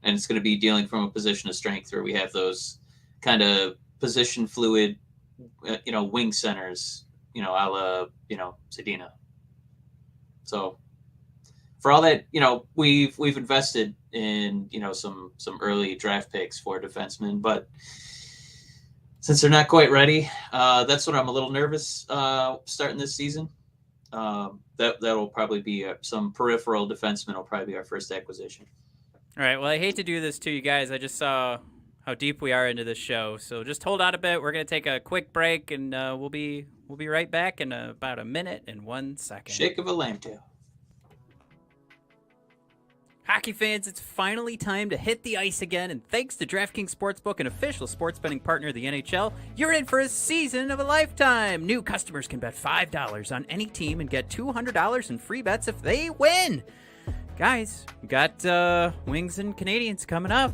and it's going to be dealing from a position of strength where we have those kind of position fluid, wing centers, a la, Zadina. So for all that, we've invested in, some early draft picks for defensemen, but since they're not quite ready, that's what I'm a little nervous starting this season. That'll probably be some peripheral defenseman will probably be our first acquisition. All right. Well, I hate to do this to you guys. I just saw how deep we are into this show, so just hold on a bit. We're gonna take a quick break, and we'll be right back in about a minute and 1 second. Shake of a lamb tail. Hockey fans, it's finally time to hit the ice again, and thanks to DraftKings Sportsbook, an official sports betting partner of the NHL, you're in for a season of a lifetime. New customers can bet $5 on any team and get $200 in free bets if they win. Guys, we got Wings and Canadiens coming up.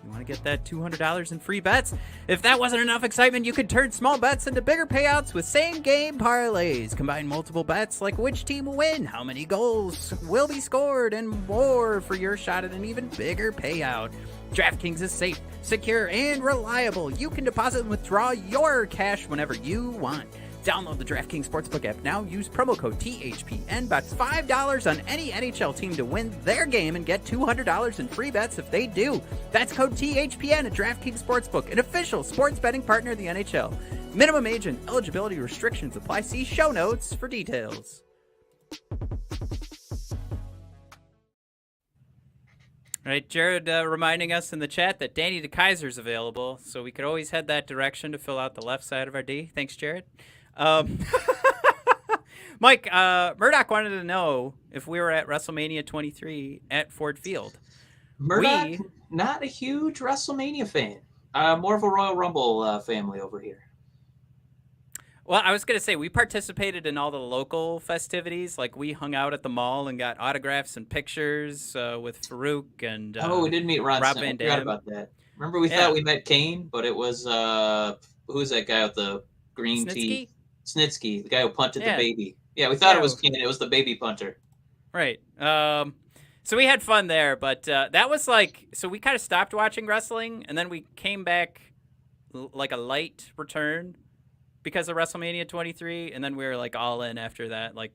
You want to get that $200 in free bets? If that wasn't enough excitement, you could turn small bets into bigger payouts with same-game parlays. Combine multiple bets like which team will win, how many goals will be scored, and more for your shot at an even bigger payout. DraftKings is safe, secure, and reliable. You can deposit and withdraw your cash whenever you want. Download the DraftKings Sportsbook app now. Use promo code THPN. Bet $5 on any NHL team to win their game and get $200 in free bets if they do. That's code THPN at DraftKings Sportsbook, an official sports betting partner of the NHL. Minimum age and eligibility restrictions apply. See show notes for details. All right, Jared reminding us in the chat that Danny DeKeyser's available, so we could always head that direction to fill out the left side of our D. Thanks, Jared. Mike, Murdoch wanted to know if we were at WrestleMania 23 at Ford Field. Murdoch, not a huge WrestleMania fan. More of a Royal Rumble family over here. Well, I was going to say, we participated in all the local festivities. Like, we hung out at the mall and got autographs and pictures with Farouk and we did meet Ron Rob Van Van Dam. I forgot Dam. about that. Remember we thought we met Kane, but it was, who's that guy with the green tee? Snitsky, the guy who punted the baby. Yeah, we thought it was Kane. It was the baby punter. Right. So we had fun there, but that was like, so we kind of stopped watching wrestling, and then we came back like a light return because of WrestleMania 23, and then we were like all in after that, like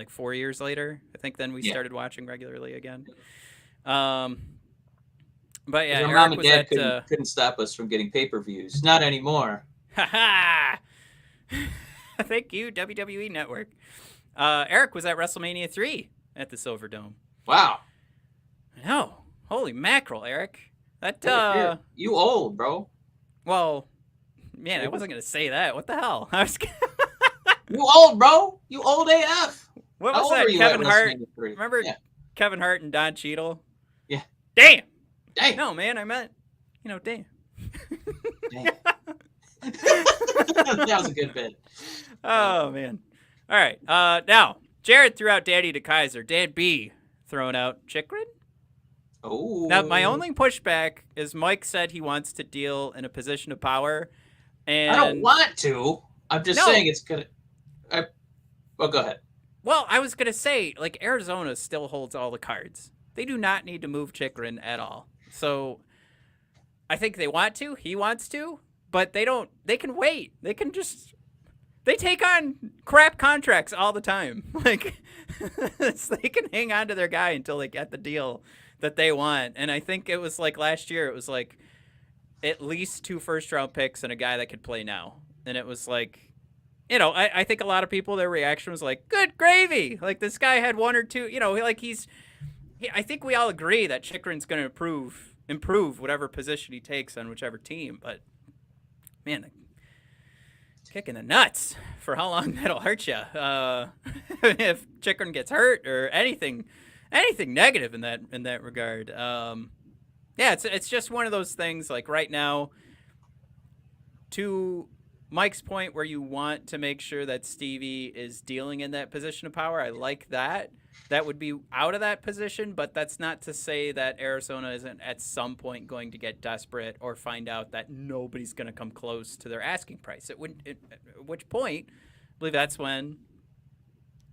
4 years later? I think then we started watching regularly again. But yeah, Eric mom and dad couldn't stop us from getting pay-per-views. Not anymore. Ha ha! Thank you, WWE Network. Eric was at WrestleMania 3 at the Silverdome. Wow. I know. Holy mackerel, Eric. That you old, bro. Well, man, I wasn't gonna say that. What the hell? I was. You old, bro. You old AF. What was that? Kevin Hart. Remember Kevin Hart and Don Cheadle? Yeah. Damn. Damn. No, man, I meant, damn. Damn. That was a good bit. Oh man. All right. Now Jared threw out Danny DeKeyser. Dan B throwing out Chikrin. Oh. Now my only pushback is Mike said he wants to deal in a position of power, and I don't want to. I'm just saying it's gonna. Well, go ahead. Well, I was gonna say, like, Arizona still holds all the cards. They do not need to move Chikrin at all. So I think they want to. He wants to, but they don't. They can wait. They can just. They take on crap contracts all the time. Like, they can hang on to their guy until they get the deal that they want. And I think it was like last year, it was like at least 2 first-round picks and a guy that could play now. And it was like I think a lot of people, their reaction was like, good gravy. Like, this guy had one or two, like I think we all agree that Chychrun's going to improve whatever position he takes on whichever team. But, man, kick in the nuts for how long that'll hurt you. If Chychrun gets hurt or anything negative in that regard. It's just one of those things, like right now, to Mike's point where you want to make sure that Stevie is dealing in that position of power. I like that. That would be out of that position, but that's not to say that Arizona isn't at some point going to get desperate or find out that nobody's going to come close to their asking price. At which point, I believe that's when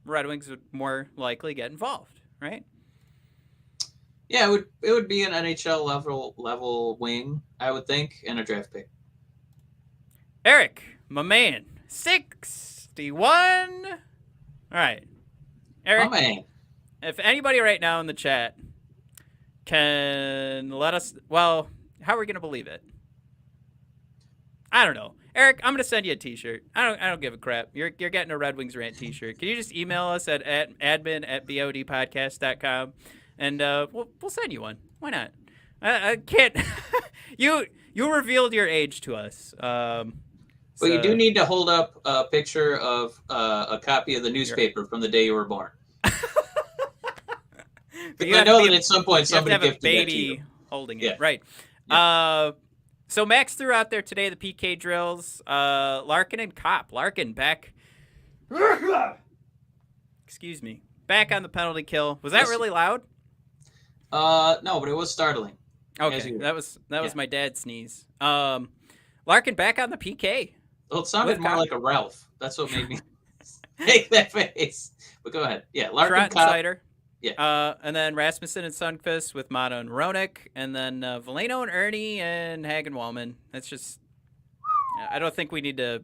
Red Wings would more likely get involved, right? Yeah, it would be an NHL level wing, I would think, and a draft pick. Eric, my man, 61. All right, Eric. My man. If anybody right now in the chat can let us, well, how are we gonna believe it? I don't know. Eric, I'm gonna send you a T-shirt. I don't give a crap. You're getting a Red Wings Rant T-shirt. Can you just email us at admin@bodpodcast.com and we'll send you one. Why not? I can't. You revealed your age to us. But you do need to hold up a picture of a copy of the newspaper from the day you were born. I know that at some point somebody gifted that to you. Baby holding it, right? Yeah. So Max threw out there today the PK drills. Larkin and Copp. Larkin back. Excuse me. Back on the penalty kill. Was that really loud? No, but it was startling. Okay, that was my dad's sneeze. Larkin back on the PK. Well, it sounded more like a Ralph. That's what made me make that face. But go ahead. Yeah, Larkin, Copp. Cider. Yeah. And then Rasmussen and Sundqvist with Mata and Roenick, and then Veleno and Erne and Hagen Wallman. That's just. I don't think we need to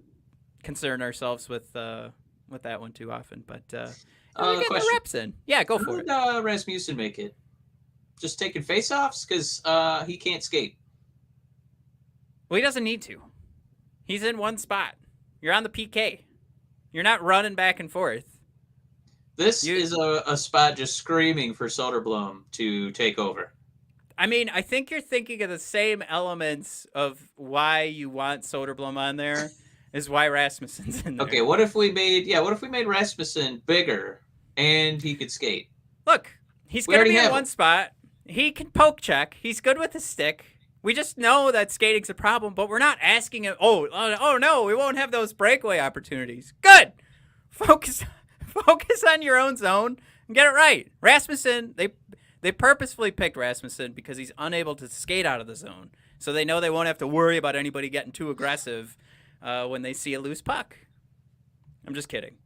concern ourselves with that one too often, but we're getting the reps in. Yeah, go for it. How did Rasmussen make it? Just taking face-offs because he can't skate. Well, he doesn't need to. He's in one spot. You're on the PK. You're not running back and forth. This is a spot just screaming for Soderblom to take over. I mean, I think you're thinking of the same elements of why you want Soderblom on there is why Rasmussen's in there. Okay, what if we made Rasmussen bigger and he could skate? Look, he's going to be in one spot. He can poke check. He's good with his stick. We just know that skating's a problem, but we're not asking him, oh no, we won't have those breakaway opportunities. Good. Focus on your own zone and get it right. Rasmussen, they purposefully picked Rasmussen because he's unable to skate out of the zone. So they know they won't have to worry about anybody getting too aggressive when they see a loose puck. I'm just kidding.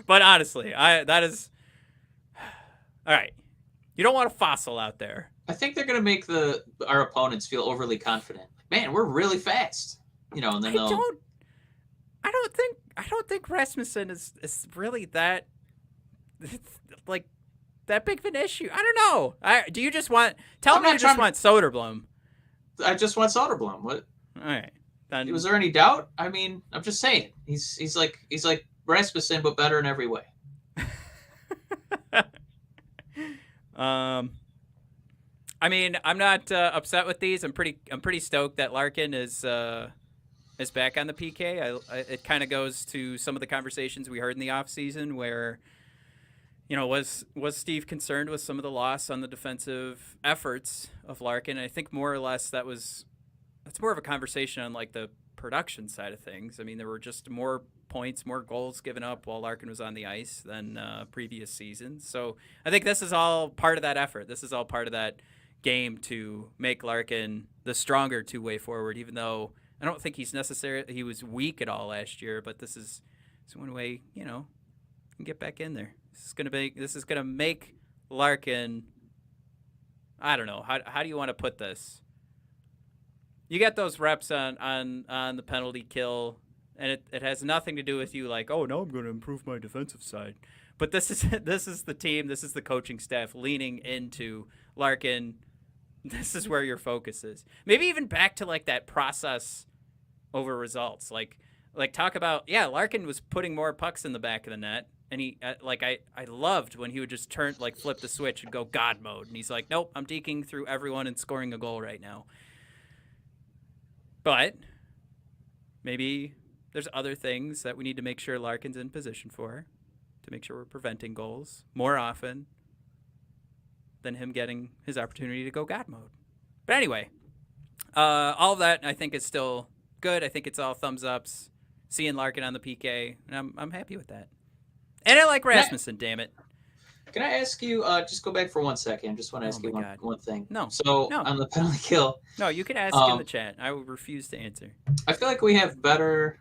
But honestly, that is... All right. You don't want a fossil out there. I think they're going to make our opponents feel overly confident. Man, we're really fast. And then I don't think Rasmussen is really that like that big of an issue. I don't know. Do you just want? Tell me you just want Soderblom. I just want Soderblom. What? All right. Then, was there any doubt? I mean, I'm just saying. He's like Rasmussen, but better in every way. I mean, I'm not upset with these. I'm pretty stoked that Larkin is back on the PK. It kind of goes to some of the conversations we heard in the offseason where, was Steve concerned with some of the loss on the defensive efforts of Larkin? And I think more or less that's more of a conversation on like the production side of things. I mean, there were just more points, more goals given up while Larkin was on the ice than previous seasons. So I think this is all part of that effort. This is all part of that game to make Larkin the stronger two-way forward, even though I don't think he was weak at all last year, but this is one way, can get back in there. This is gonna make Larkin, I don't know, how do you want to put this? You get those reps on the penalty kill, and it has nothing to do with you like, oh, no, I'm going to improve my defensive side. But this is the team, this is the coaching staff leaning into Larkin. This is where your focus is. Maybe even back to like that process over results. Like like talk about Larkin was putting more pucks in the back of the net, and he I loved when he would just flip the switch and go God mode, and he's like, nope, I'm deking through everyone and scoring a goal right now. But maybe there's other things that we need to make sure Larkin's in position for, to make sure we're preventing goals more often than him getting his opportunity to go God mode. But anyway, all of that I think is still good. I think it's all thumbs ups. Seeing Larkin on the PK, and I'm happy with that. And I like Rasmussen, damn it. Can I ask you, just go back for 1 second. I just want to ask you one thing. No. So on the penalty kill. No, you can ask in the chat. I will refuse to answer. I feel like we have better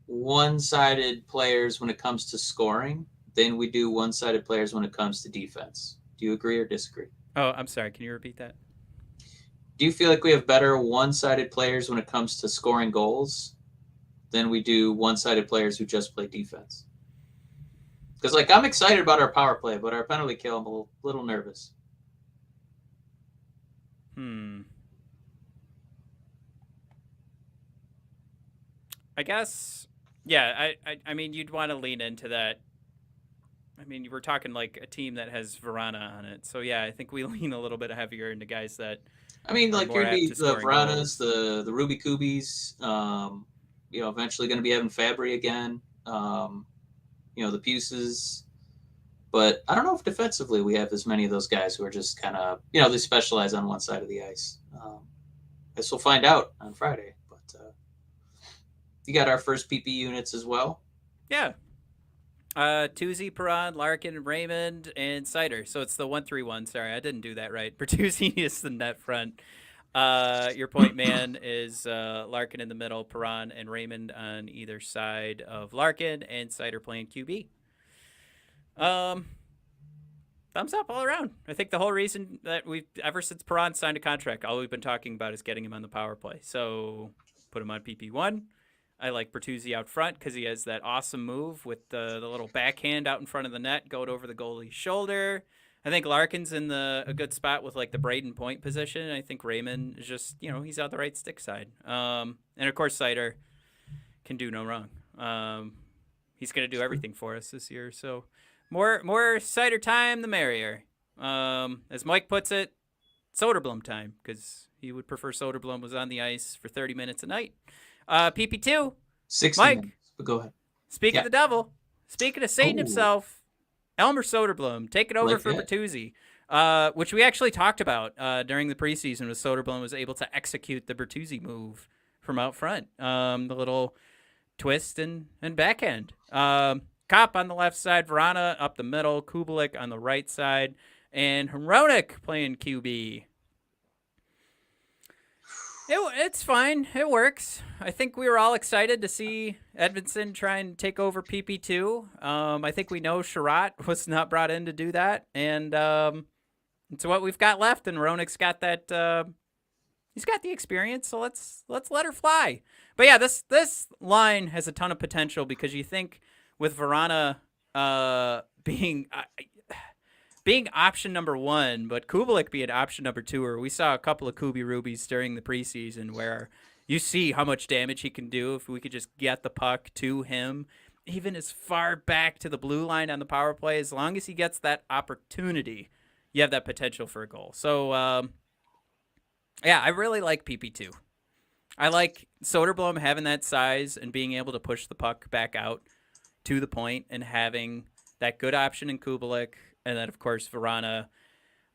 one-sided players when it comes to scoring than we do one-sided players when it comes to defense. Do you agree or disagree? Oh, I'm sorry. Can you repeat that? Do you feel like we have better one-sided players when it comes to scoring goals than we do one-sided players who just play defense? Because, I'm excited about our power play, but our penalty kill, I'm a little nervous. I guess, yeah, I mean, you'd want to lean into that. I mean, we're talking like a team that has Vrána on it. So, yeah, I think we lean a little bit heavier into guys that I mean, you're going to be the Vránas, the Ruby Kubis, eventually going to be having Fabry again. The Piuses. But I don't know if defensively we have as many of those guys who are just kind of, they specialize on one side of the ice. I guess we'll find out on Friday. But you got our first PP units as well. Yeah. Bertuzzi, Perron, Larkin, Raymond, and Suter. So it's the 1-3-1. Sorry, I didn't do that right. Bertuzzi is the net front. Your point man is Larkin in the middle, Perron and Raymond on either side of Larkin, and Suter playing QB. Thumbs up all around. I think the whole reason that ever since Perron signed a contract, all we've been talking about is getting him on the power play. So put him on PP1. I like Bertuzzi out front because he has that awesome move with the little backhand out in front of the net, going over the goalie's shoulder. I think Larkin's in a good spot with the Braden point position. I think Raymond is just, he's on the right stick side. And of course, Suter can do no wrong. He's going to do everything for us this year. So more Suter time, the merrier. As Mike puts it, Soderblom time, because he would prefer Soderblom was on the ice for 30 minutes a night. PP2. 60 Mike, minutes, but go ahead. Speaking of the devil, speaking of Satan himself, Elmer Soderblom, take it over for Bertuzzi, which we actually talked about during the preseason, was Soderblom was able to execute the Bertuzzi move from out front, the little twist and backhand. Copp on the left side, Vrána up the middle, Kubalik on the right side, and Hronik playing QB. It's fine. It works. I think we were all excited to see Edvinsson try and take over PP2. I think we know Sherratt was not brought in to do that. And it's what we've got left. And Hronik's got that. He's got the experience. So let's let her fly. But yeah, this line has a ton of potential because you think with Vrána being option number one, but Kubalik being option number two, or we saw a couple of Kubi Rubies during the preseason where you see how much damage he can do if we could just get the puck to him, even as far back to the blue line on the power play. As long as he gets that opportunity, you have that potential for a goal. So, I really like PP2. I like Soderblom having that size and being able to push the puck back out to the point and having that good option in Kubalik. And then, of course, Vrána.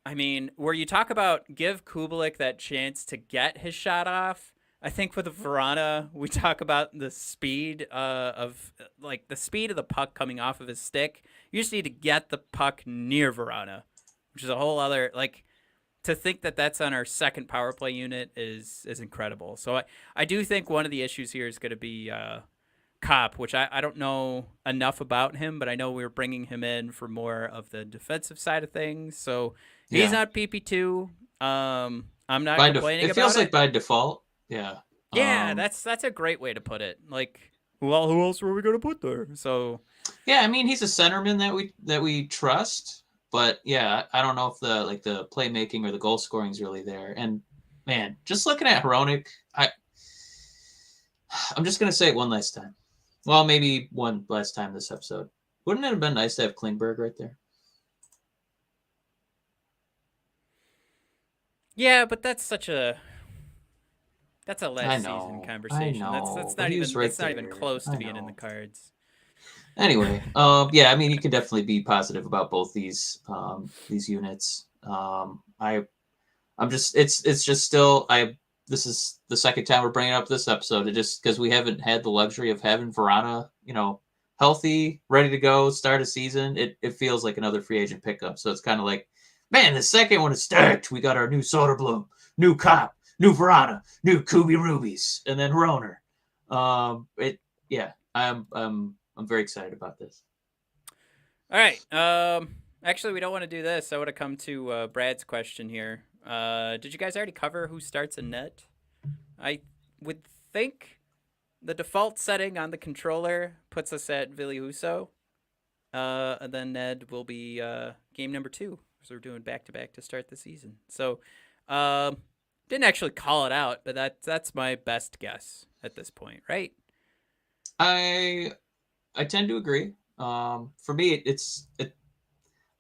I mean, where you talk about give Kubalik that chance to get his shot off, I think with Vrána, we talk about the speed of the puck coming off of his stick. You just need to get the puck near Vrána, which is a whole other, to think that that's on our second power play unit is incredible. So I do think one of the issues here is going to be Copp, which I don't know enough about him, but I know we were bringing him in for more of the defensive side of things. So he's not PP2. I'm not complaining about it. It feels like by default. Yeah. Yeah, that's a great way to put it. Who else were we going to put there? So yeah, I mean, he's a centerman that we trust, but yeah, I don't know if the playmaking or the goal scoring is really there. And man, just looking at Hronik, I'm just going to say it one last time. Well, maybe one last time this episode. Wouldn't it have been nice to have Klingberg right there? Yeah, but that's a last season conversation. That's not even close to being in the cards. Anyway, yeah, I mean, you can definitely be positive about both these units. I'm just it's just still this is the second time we're bringing up this episode. It just because we haven't had the luxury of having Vrána, healthy, ready to go, start a season. It feels like another free agent pickup. So it's kind of like, man, the second one is stacked. We got our new Soderblom, new Copp, new Vrána, new Kubi Rubies, and then Roner. I'm very excited about this. All right. Actually, we don't want to do this. I want to come to Brad's question here. Did you guys already cover who starts in net? I would think the default setting on the controller puts us at Ville Husso. And then Ned will be game number 2. So we're doing back-to-back to start the season. So didn't actually call it out, but that's my best guess at this point, right? I tend to agree. For me,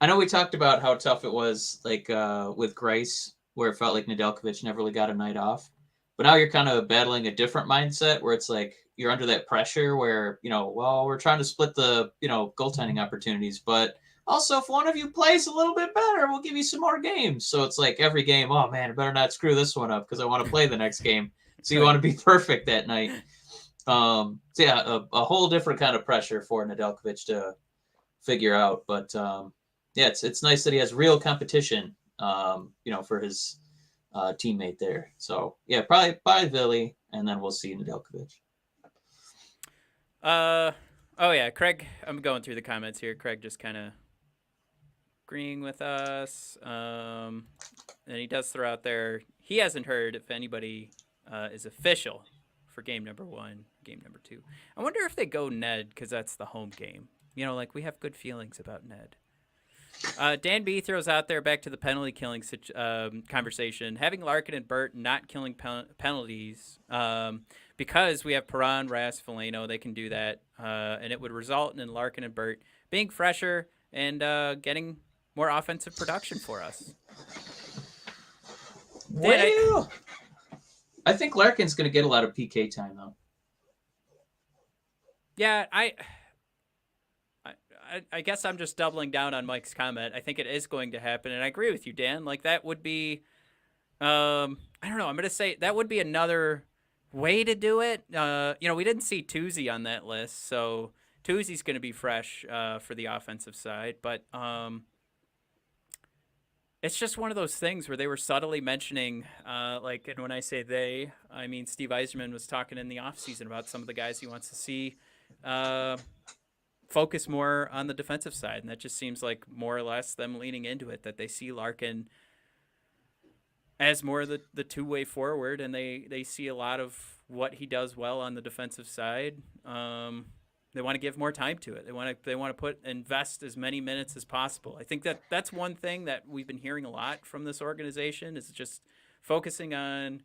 I know we talked about how tough it was, like with Grace, where it felt like Nedeljkovic never really got a night off. But now you're kind of battling a different mindset where it's like you're under that pressure where, we're trying to split the, goaltending opportunities. But also, if one of you plays a little bit better, we'll give you some more games. So it's like every game, oh, man, I better not screw this one up because I want to play the next game. So you want to be perfect that night. So yeah, a whole different kind of pressure for Nedeljkovic to figure out. But yeah, it's nice that he has real competition, for his teammate there. So yeah, probably by Ville, and then we'll see Nedeljkovic. Oh yeah, Craig. I'm going through the comments here. Craig just kind of agreeing with us. And he does throw out there he hasn't heard if anybody is official for game number 1, game number 2. I wonder if they go Ned because that's the home game. We have good feelings about Ned. Dan B throws out there back to the penalty killing conversation. Having Larkin and Bert not killing penalties because we have Perron, Ras, Veleno, they can do that. And it would result in Larkin and Bert being fresher and getting more offensive production for us. Well, I think Larkin's going to get a lot of PK time, though. Yeah, I guess I'm just doubling down on Mike's comment. I think it is going to happen, and I agree with you, Dan. Like, that would be, I don't know. I'm going to say that would be another way to do it. We didn't see Toozy on that list, so Toozy's going to be fresh for the offensive side. But it's just one of those things where they were subtly mentioning, and when I say they, I mean Steve Yzerman was talking in the offseason about some of the guys he wants to see focus more on the defensive side, and that just seems like more or less them leaning into it, that they see Larkin as more the two-way forward, and they see a lot of what he does well on the defensive side. They want to give more time to it. They want to invest as many minutes as possible. I think that's one thing that we've been hearing a lot from this organization is just focusing on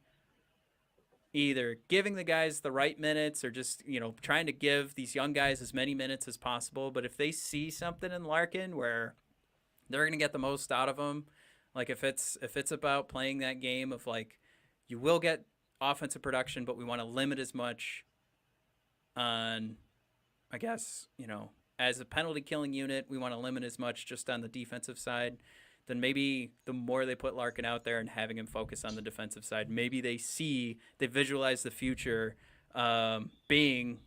either giving the guys the right minutes or just, trying to give these young guys as many minutes as possible. But if they see something in Larkin where they're going to get the most out of them, like if it's about playing that game of like, you will get offensive production, but we want to limit as much on, I guess, as a penalty killing unit, we want to limit as much just on the defensive side. Then maybe the more they put Larkin out there and having him focus on the defensive side, maybe they visualize the future being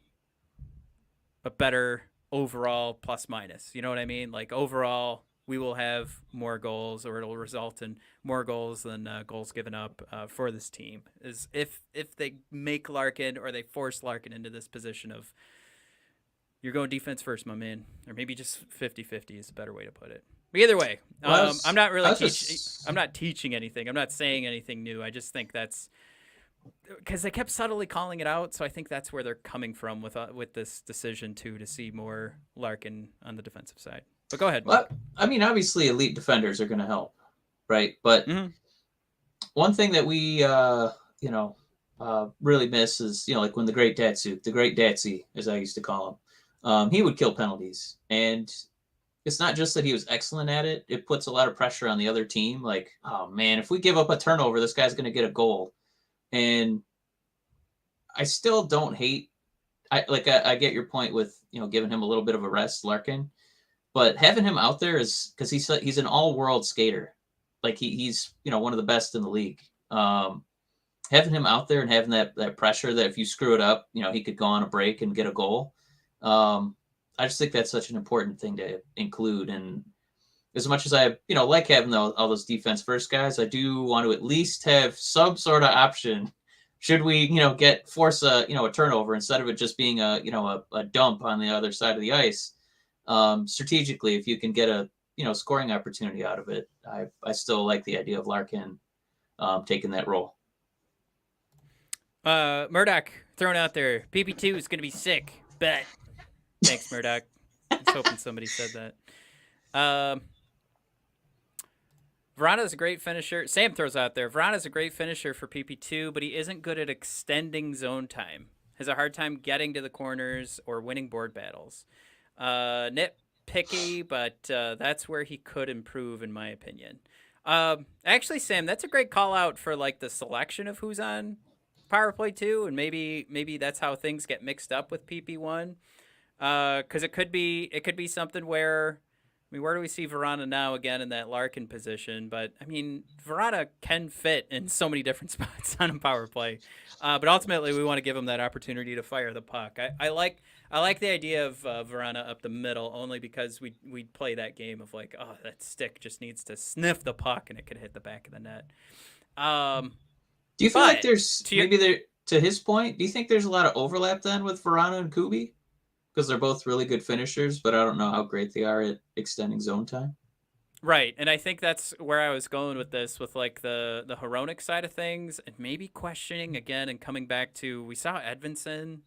a better overall plus minus. You know what I mean? Like overall, we will have more goals, or it'll result in more goals than goals given up for this team. Is if they make Larkin or they force Larkin into this position of you're going defense first, my man, or maybe just 50-50 is a better way to put it. But either way, I'm not really I'm not teaching anything. I'm not saying anything new. I just think that's because they kept subtly calling it out. So I think that's where they're coming from with this decision to see more Larkin on the defensive side. But go ahead. Well, I mean, obviously, elite defenders are going to help, right? But one thing that we, really miss is, like when the great Datsy, as I used to call him, he would kill penalties. And it's not just that he was excellent at it. It puts a lot of pressure on the other team. Like, oh man, if we give up a turnover, this guy's going to get a goal. And I still don't hate, I get your point with, giving him a little bit of a rest, Larkin, but having him out there is because he's an all-world skater. Like he's one of the best in the league. Having him out there and having that pressure that if you screw it up, he could go on a break and get a goal. I just think that's such an important thing to include. And as much as I, like having all those defense first guys, I do want to at least have some sort of option. Should we, force a turnover instead of it just being a dump on the other side of the ice? Strategically, if you can get a, scoring opportunity out of it, I still like the idea of Larkin taking that role. Murdoch thrown out there. PP2 is going to be sick. Bet. Thanks, Murdoch. I was hoping somebody said that. Vrána's a great finisher. Sam throws out there. Vrána's a great finisher for PP2, but he isn't good at extending zone time. Has a hard time getting to the corners or winning board battles. Nitpicky, but that's where he could improve, in my opinion. Actually, Sam, that's a great call out for like the selection of who's on power play 2, and maybe that's how things get mixed up with PP1. Because it could be something where, where do we see Vrána now again in that Larkin position? But Vrána can fit in so many different spots on a power play. But ultimately, we want to give him that opportunity to fire the puck. I like the idea of Vrána up the middle only because we play that game of like, oh, that stick just needs to sniff the puck and it could hit the back of the net. Do you feel like there's to his point? Do you think there's a lot of overlap then with Vrána and Kubi? Because they're both really good finishers, but I don't know how great they are at extending zone time. Right, and I think that's where I was going with this, with like the Hronek side of things, and maybe questioning again and coming back to, we saw Edvinsson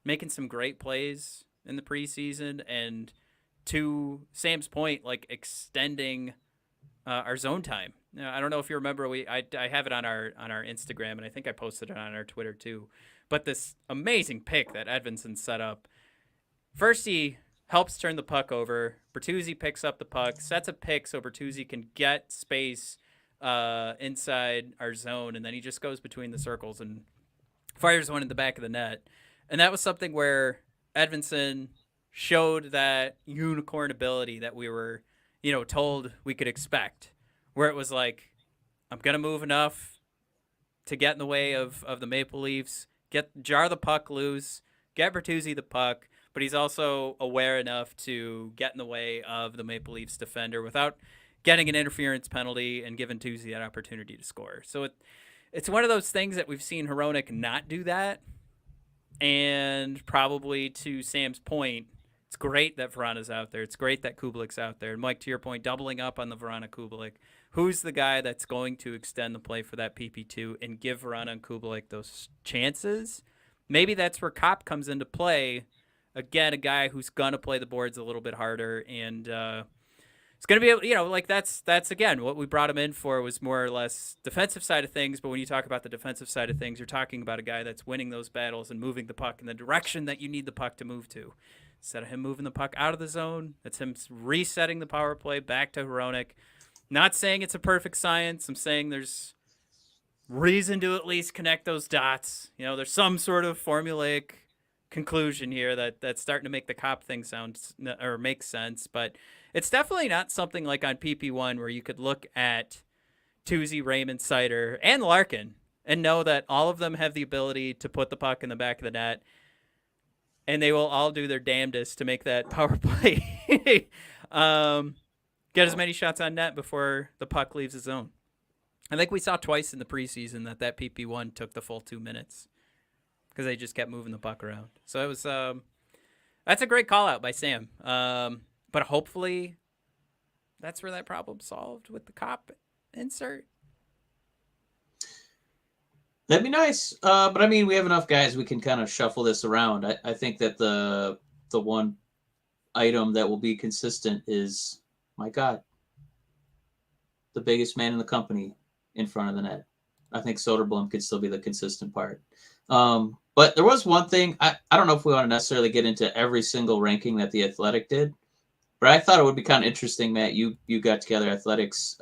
making some great plays in the preseason, and to Sam's point, like extending our zone time. Now, I don't know if you remember, I have it on our Instagram, and I think I posted it on our Twitter too. But this amazing pick that Edvinsson set up. First, he helps turn the puck over. Bertuzzi picks up the puck, sets a pick so Bertuzzi can get space inside our zone, and then he just goes between the circles and fires one in the back of the net. And that was something where Edvinsson showed that unicorn ability that we were, told we could expect, where it was like, I'm going to move enough to get in the way of the Maple Leafs, jar the puck loose, get Bertuzzi the puck, but he's also aware enough to get in the way of the Maple Leafs defender without getting an interference penalty and giving Bertuzzi that opportunity to score. So it's one of those things that we've seen Hronek not do that. And probably to Sam's point, it's great that Vrána's out there. It's great that Kubalik's out there. And Mike, to your point, doubling up on the Vrána Kubalik, who's the guy that's going to extend the play for that PP2 and give Vrána and Kubalik those chances? Maybe that's where Copp comes into play. Again, a guy who's going to play the boards a little bit harder, and it's going to be able, that's again, what we brought him in for was more or less defensive side of things, but when you talk about the defensive side of things, you're talking about a guy that's winning those battles and moving the puck in the direction that you need the puck to move to. Instead of him moving the puck out of the zone, that's him resetting the power play back to Hronek. Not saying it's a perfect science. I'm saying there's reason to at least connect those dots. There's some sort of formulaic conclusion here that's starting to make the Copp thing sound or make sense, but it's definitely not something like on PP1 where you could look at Bertuzzi, Raymond, Suter, and Larkin and know that all of them have the ability to put the puck in the back of the net, and they will all do their damnedest to make that power play get as many shots on net before the puck leaves the zone. I think we saw twice in the preseason that PP1 took the full 2 minutes because they just kept moving the puck around. So it was that's a great call out by Sam. But hopefully that's where that problem's solved with the Copp insert. That'd be nice. But we have enough guys we can kind of shuffle this around. I think that the one item that will be consistent is, my God, the biggest man in the company in front of the net. I think Soderblom could still be the consistent part. But there was one thing, I don't know if we want to necessarily get into every single ranking that the Athletic did, but I thought it would be kind of interesting, Matt. You got together Athletics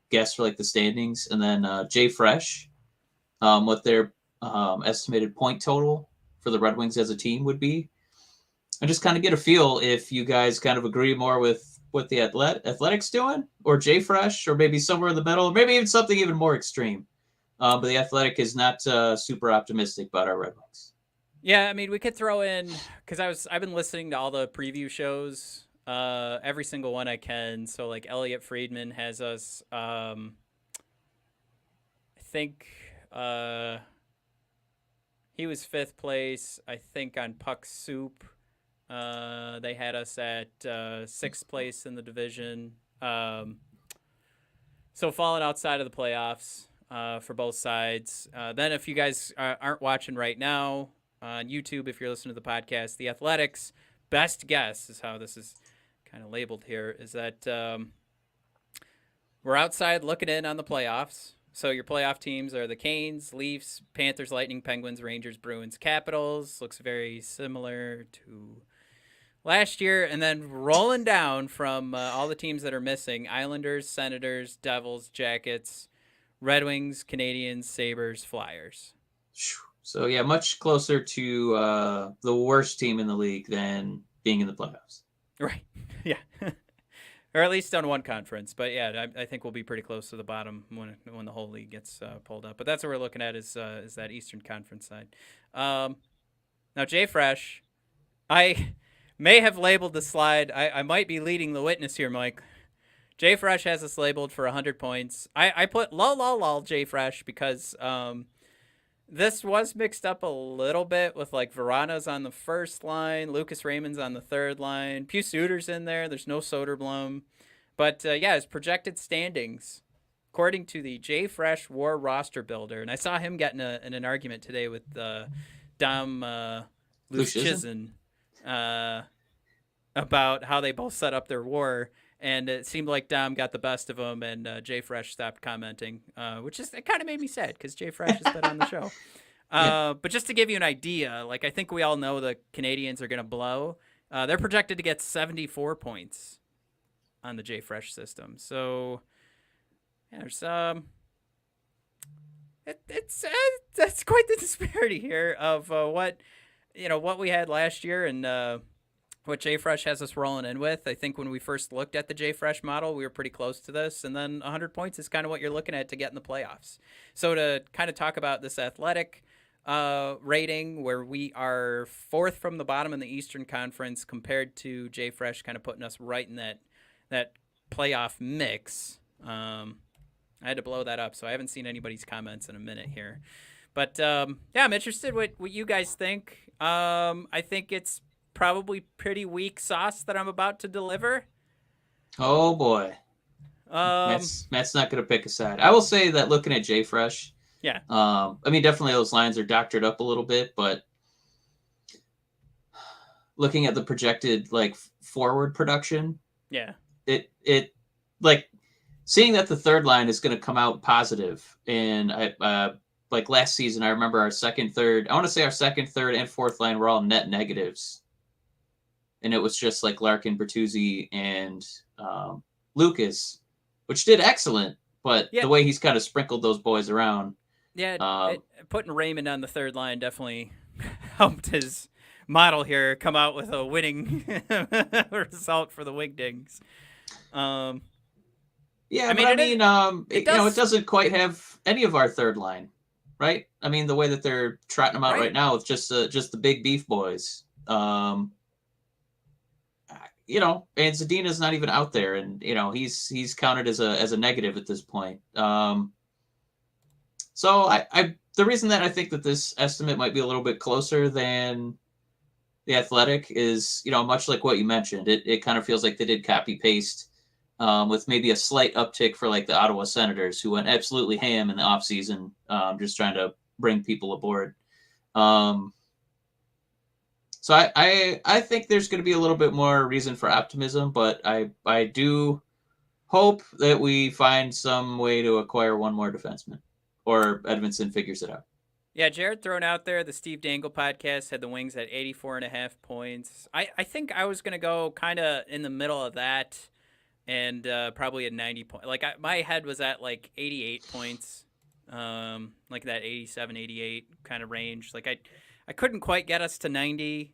guests for like the standings, and then Jay Fresh, what their estimated point total for the Red Wings as a team would be. And just kind of get a feel if you guys kind of agree more with what the Athletics doing, or Jay Fresh, or maybe somewhere in the middle, or maybe even something even more extreme. But the Athletic is not super optimistic about our Red Wings. Yeah, I mean, we could throw in, because I've been listening to all the preview shows, every single one I can. So like Elliot Friedman has us, I think he was 5th place, I think, on Puck Soup. They had us at 6th place in the division. So falling outside of the playoffs for both sides. Then if you guys aren't watching right now on YouTube, if you're listening to the podcast, the Athletics' best guess is how this is kind of labeled here, is that we're outside looking in on the playoffs. So your playoff teams are the Canes, Leafs, Panthers, Lightning, Penguins, Rangers, Bruins, Capitals. Looks very similar to last year. And then rolling down from all the teams that are missing: Islanders, Senators, Devils, Jackets, Red Wings, Canadiens, Sabres, Flyers. So, yeah, much closer to the worst team in the league than being in the playoffs. Right. Yeah. Or at least on one conference. But, yeah, I think we'll be pretty close to the bottom when the whole league gets pulled up. But that's what we're looking at is that Eastern Conference side. Now, Jay Fresh, I may have labeled the slide. I might be leading the witness here, Mike. Jay Fresh has us labeled for 100 points. I put lol Jay Fresh because this was mixed up a little bit with like Vrána's on the first line, Lucas Raymond's on the third line, Pius Suter's in there. There's no Söderblom. But yeah, his projected standings, according to the Jay Fresh War Roster Builder, and I saw him getting in an argument today with Dom Luszczyszyn about how they both set up their war. And it seemed like Dom got the best of him, and Jay Fresh stopped commenting, which it kind of made me sad because Jay Fresh has been on the show. But just to give you an idea, like I think we all know the Canadiens are going to blow. They're projected to get 74 points on the Jay Fresh system. So yeah, there's that's quite the disparity here of what we had last year and what Jay Fresh has us rolling in with. I think when we first looked at the Jay Fresh model, we were pretty close to this. And then 100 points is kind of what you're looking at to get in the playoffs. So to kind of talk about this Athletic rating, where we are 4th from the bottom in the Eastern Conference compared to Jay Fresh kind of putting us right in that playoff mix. I had to blow that up, so I haven't seen anybody's comments in a minute here. But yeah, I'm interested what you guys think. I think it's probably pretty weak sauce that I'm about to deliver. Oh boy. Matt's not going to pick a side. I will say that looking at Jay Fresh, yeah. I mean, definitely those lines are doctored up a little bit, but looking at the projected like forward production, yeah, it like seeing that the third line is going to come out positive. And like last season, I remember our second, third, and fourth line were all net negatives. And it was just like Larkin, Bertuzzi, and Lucas, which did excellent. But the way he's kind of sprinkled those boys around. Yeah, putting Raymond on the third line definitely helped his model here come out with a winning result for the Wingdings. Yeah, it doesn't quite have any of our third line, right? I mean, the way that they're trotting them out right now with just the big beef boys. And Zadina's not even out there, and he's counted as a negative at this point. So the reason that I think that this estimate might be a little bit closer than the Athletic is, much like what you mentioned, it kind of feels like they did copy paste with maybe a slight uptick for like the Ottawa Senators, who went absolutely ham in the offseason, just trying to bring people aboard. So I think there's going to be a little bit more reason for optimism, but I do hope that we find some way to acquire one more defenseman. or Edmondson figures it out. Yeah, Jared thrown out there. The Steve Dangle podcast had the Wings at 84.5 points. I think I was going to go kind of in the middle of that and probably at 90 points. Like my head was at like 88 points, like that 87, 88 kind of range. Like I couldn't quite get us to 90,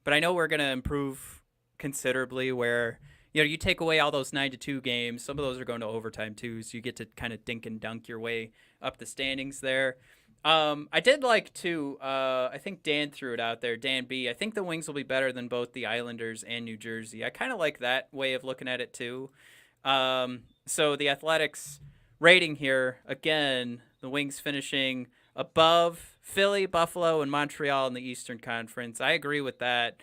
but I know we're going to improve considerably where, you take away all those 9-2 games. Some of those are going to overtime too, so you get to kind of dink and dunk your way up the standings there. I did like to, I think Dan threw it out there, Dan B. I think the Wings will be better than both the Islanders and New Jersey. I kind of like that way of looking at it too. So the Athletics rating here, again, the Wings finishing above Philly, Buffalo, and Montreal in the Eastern Conference. I agree with that.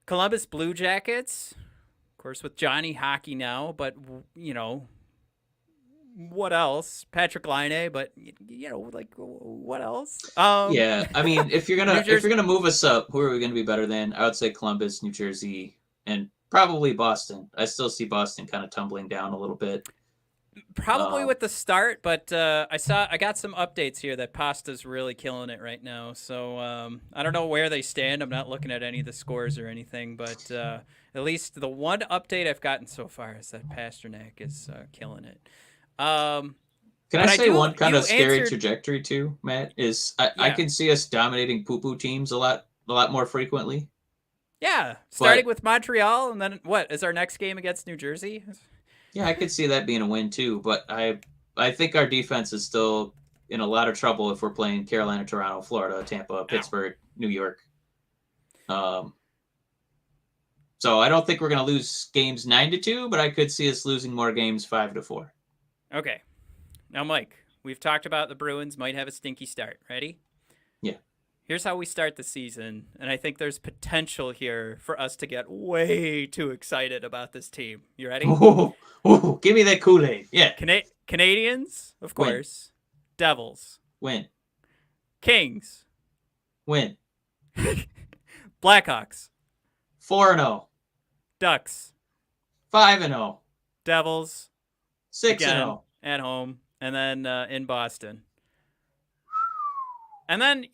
Columbus Blue Jackets, of course, with Johnny Hockey now, but, what else? Patrick Laine, but what else? Yeah, I mean, if you're gonna move us up, who are we gonna be better than? I would say Columbus, New Jersey, and probably Boston. I still see Boston kind of tumbling down a little bit. Probably with the start, but I got some updates here that Pasta's really killing it right now. So I don't know where they stand. I'm not looking at any of the scores or anything, but at least the one update I've gotten so far is that Pasternak is killing it. Can I say one kind of scary trajectory too, Matt? I can see us dominating poo-poo teams a lot more frequently. Yeah, starting with Montreal, and then what is our next game against New Jersey? Yeah, I could see that being a win too, but I think our defense is still in a lot of trouble if we're playing Carolina, Toronto, Florida, Tampa, Pittsburgh, New York. So I don't think we're going to lose games 9-2, but I could see us losing more games 5-4. Okay. Now, Mike, we've talked about the Bruins might have a stinky start. Ready? Yeah. Here's how we start the season, and I think there's potential here for us to get way too excited about this team. You ready? Oh, give me that Kool-Aid. Yeah. Canadiens, of course. Win. Devils. Win. Kings. Win. Blackhawks. 4-0. Ducks. 5-0. Devils. 6-0. At home. And then in Boston. And then,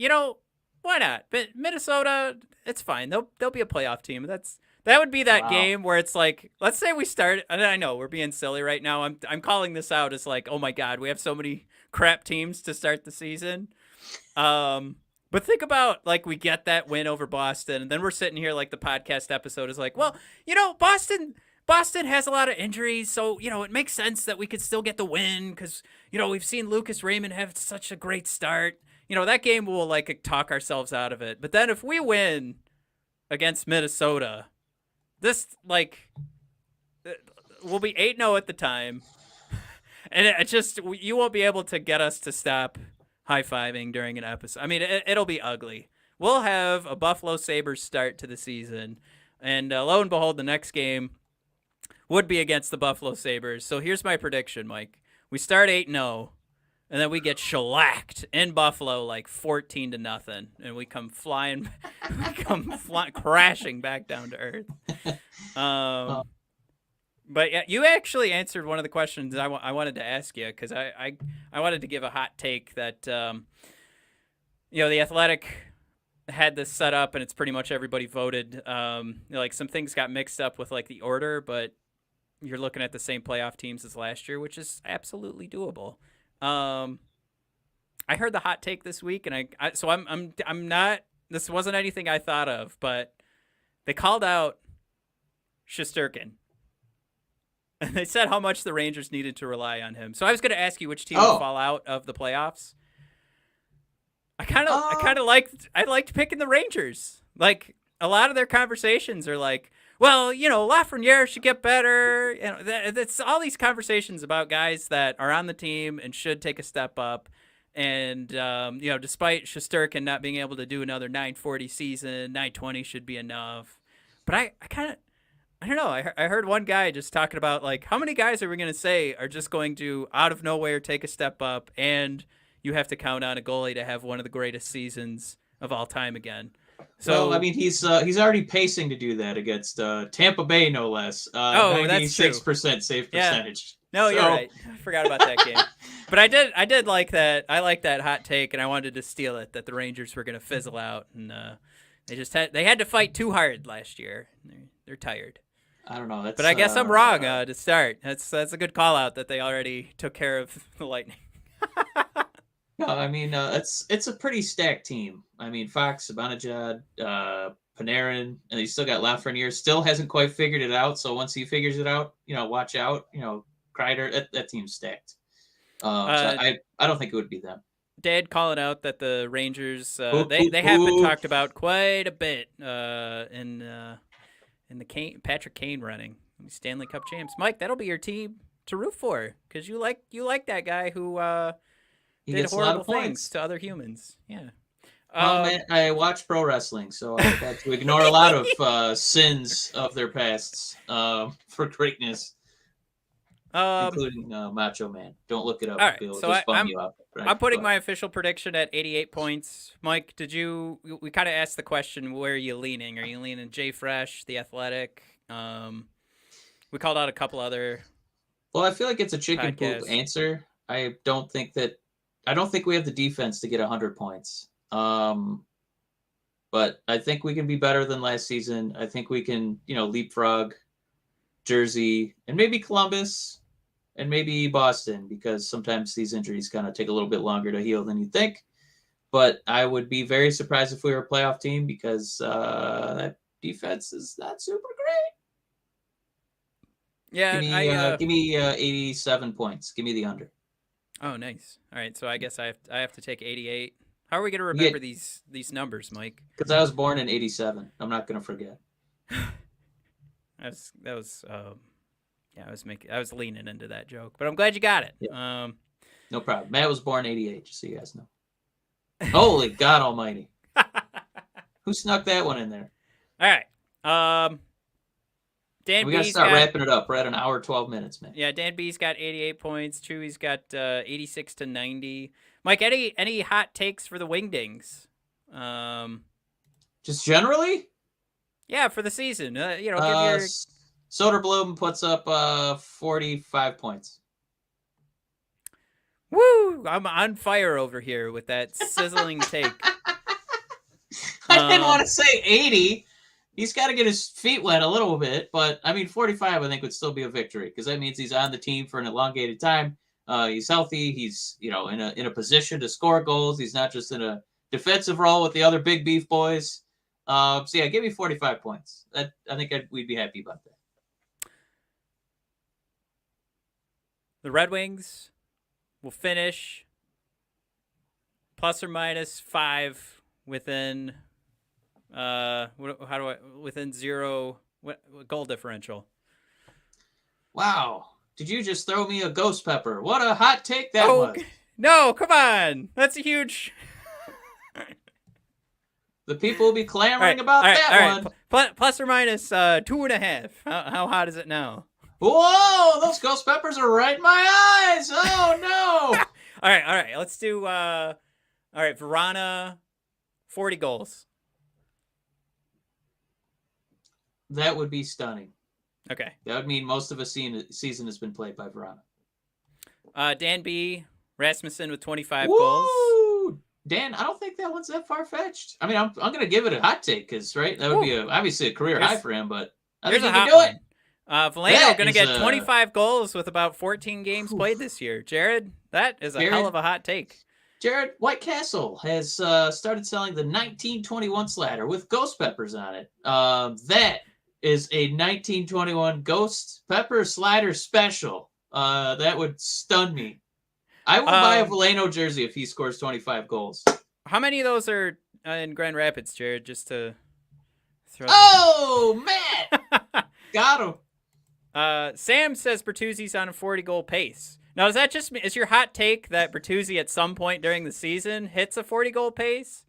why not? But Minnesota, it's fine. They'll be a playoff team. That would be that game where it's like, let's say we start, and I know we're being silly right now. I'm calling this out as like, oh my God, we have so many crap teams to start the season. But think about like we get that win over Boston, and then we're sitting here like the podcast episode is like, well, Boston has a lot of injuries, so, it makes sense that we could still get the win because, we've seen Lucas Raymond have such a great start. That game will, like, talk ourselves out of it. But then if we win against Minnesota, this, like, we'll be 8-0 at the time. And it just, you won't be able to get us to stop high-fiving during an episode. I mean, it'll be ugly. We'll have a Buffalo Sabres start to the season. And lo and behold, the next game would be against the Buffalo Sabres. So here's my prediction, Mike. We start 8-0, and then we get shellacked in Buffalo like 14-0, and we come crashing back down to earth. But yeah, you actually answered one of the questions I wanted to ask you because I wanted to give a hot take that the Athletic had this set up and it's pretty much everybody voted. Like some things got mixed up with like the order, but you're looking at the same playoff teams as last year, which is absolutely doable. I heard the hot take this week, and I'm not. This wasn't anything I thought of, but they called out Shesterkin, and they said how much the Rangers needed to rely on him. So I was going to ask you which team would fall out of the playoffs. I liked picking the Rangers. Like a lot of their conversations are like, well, Lafreniere should get better. That's all these conversations about guys that are on the team and should take a step up. And, despite Shesterkin not being able to do another 940 season, 920 should be enough. But I don't know. I heard one guy just talking about, like, how many guys are we going to say are just going to, out of nowhere, take a step up, and you have to count on a goalie to have one of the greatest seasons of all time again. So, well, I mean, he's already pacing to do that against Tampa Bay, no less. 96% save percentage. No, you're right. I forgot about that game. But I did like that. I like that hot take, and I wanted to steal it that the Rangers were going to fizzle out, and they had to fight too hard last year. They're tired. I don't know. But I guess I'm wrong to start. That's a good call out that they already took care of the Lightning. No, I mean it's a pretty stacked team. I mean Fox, Zibanejad, Panarin, and you still got Lafreniere. Still hasn't quite figured it out. So once he figures it out, watch out. Kreider, that team's stacked. So I don't think it would be them. Dad calling out that the Rangers they have been talked about quite a bit in the Patrick Kane running Stanley Cup champs. Mike, that'll be your team to root for because you like that guy who did horrible things to other humans. Yeah. Man, I watch pro wrestling, so I've had to ignore a lot of sins of their pasts for greatness. Including Macho Man. Don't look it up. All right, so I'm putting but my official prediction at 88 points. Mike, we kind of asked the question, where are you leaning? Are you leaning Jay Fresh, The Athletic? We called out a couple other. Well, I feel like it's a chicken podcasts. poop answer. I don't think we have the defense to get 100 points. But I think we can be better than last season. I think we can, leapfrog Jersey and maybe Columbus and maybe Boston, because sometimes these injuries kind of take a little bit longer to heal than you think. But I would be very surprised if we were a playoff team because that defense is not super great. Yeah, give me 87 points. Give me the under. Oh, nice. All right, so I guess I have to take 88. How are we going to remember these numbers, Mike? Because I was born in 87. I'm not going to forget. I was leaning into that joke, but I'm glad you got it. Yeah. No problem. Matt was born 88, just so you guys know. Holy God Almighty! Who snuck that one in there? All right. Dan, we gotta start wrapping it up. We're at an hour 12 minutes, man. Yeah, Dan B's got 88 points. Chewy's got 86 to 90. Mike, any hot takes for the Wingdings? Just generally? Yeah, for the season. Give your Soderblom puts up 45 points. Woo! I'm on fire over here with that sizzling take. I didn't want to say 80. He's got to get his feet wet a little bit, but 45 I think would still be a victory because that means he's on the team for an elongated time. He's healthy. He's in a position to score goals. He's not just in a defensive role with the other big beef boys. So yeah, give me 45 points. I think we'd be happy about that. The Red Wings will finish ±5 within within zero goal differential. Wow. Did you just throw me a ghost pepper? What a hot take that was. No, come on. That's a huge The people will be clamoring about that one. ±2.5. How hot is it now? Whoa, those ghost peppers are right in my eyes. Oh, no. All right. Let's do, Vrána, 40 goals. That would be stunning. Okay. That would mean most of a season has been played by Vrána. Dan B, Rasmussen with 25 goals. Dan, I don't think that one's that far-fetched. I'm going to give it a hot take because, right, that would be obviously a career high for him, but I think he can do it. Veleno going to get 25 goals with about 14 games played this year. Jared, that is a hell of a hot take. Jared, White Castle has started selling the 1921 slider with ghost peppers on it. That is a 1921 ghost pepper slider special. That would stun me. I will buy a Veleno jersey if he scores 25 goals. How many of those are in Grand Rapids, Jared, just to throw... Oh, Matt! Got him. Sam says Bertuzzi's on a 40-goal pace. Now, is your hot take that Bertuzzi at some point during the season hits a 40-goal pace?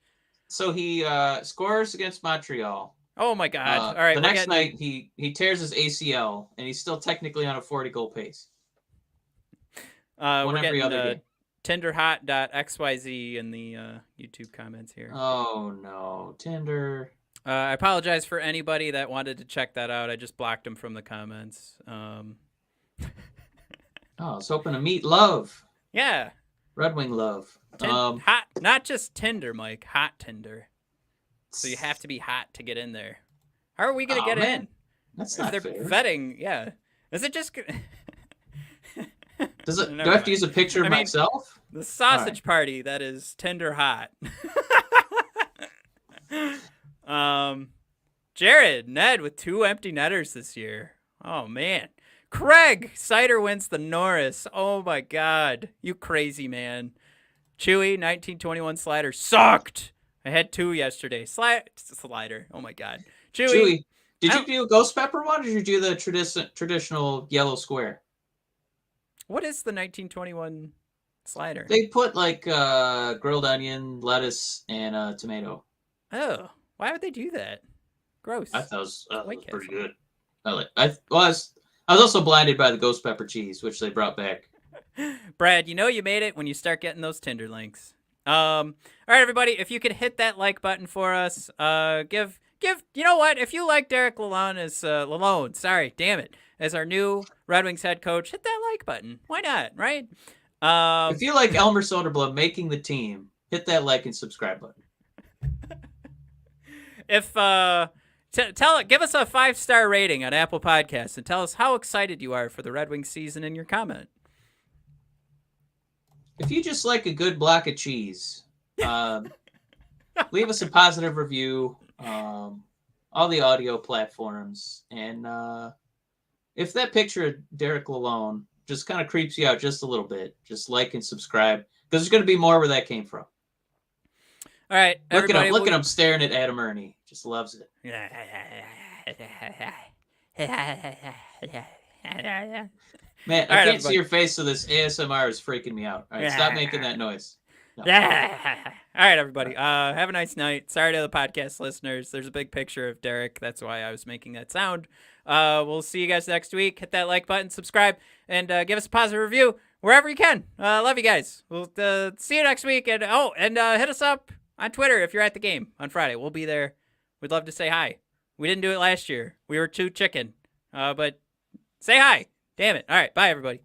So he scores against Montreal. Oh, my God. All right. The next night, he tears his ACL, and he's still technically on a 40-goal pace. We're getting tinderhot.xyz in the YouTube comments here. Oh, no. Tinder. I apologize for anybody that wanted to check that out. I just blocked him from the comments. Oh, I was hoping to meet love. Yeah. Red Wing love. Hot, not just Tinder, Mike. Hot Tinder. So you have to be hot to get in there. How are we gonna get in? That's if not they're fair. vetting, yeah. Is it just? Do I have to use a picture of myself? The sausage party that is Tinder hot. Jared, Ned with 2 empty netters this year. Oh man. Craig Cider wins the Norris. Oh my God, you crazy man. Chewy 1921 slider sucked. I had 2 yesterday. Slider. Oh my God. Chewy, did you do a ghost pepper one, or did you do the traditional yellow square? What is the 1921 slider? They put like grilled onion, lettuce, and tomato. Oh, why would they do that? Gross. I thought it was pretty good. I was also blinded by the ghost pepper cheese, which they brought back. Brad, you know you made it when you start getting those Tinder links. All right, everybody, if you could hit that like button for us, give. You know what? If you like Derek Lalonde as our new Red Wings head coach, hit that like button. Why not? Right? If you like Elmer Soderblom making the team, hit that like and subscribe button. If give us a 5-star rating on Apple Podcasts and tell us how excited you are for the Red Wings season in your comment. If you just like a good block of cheese, leave us a positive review. All the audio platforms, and if that picture of Derek Lalonde just kind of creeps you out just a little bit, just like and subscribe, because there's going to be more where that came from. All right, look at him staring at Adam Erne. Just loves it. Man, I can't see your face, so this ASMR is freaking me out. All right, stop making that noise. No. All right, everybody. Have a nice night. Sorry to the podcast listeners. There's a big picture of Derek. That's why I was making that sound. We'll see you guys next week. Hit that like button, subscribe, and give us a positive review wherever you can. Love you guys. We'll see you next week. And hit us up on Twitter if you're at the game on Friday. We'll be there. We'd love to say hi. We didn't do it last year. We were too chicken. But say hi. Damn it. All right. Bye, everybody.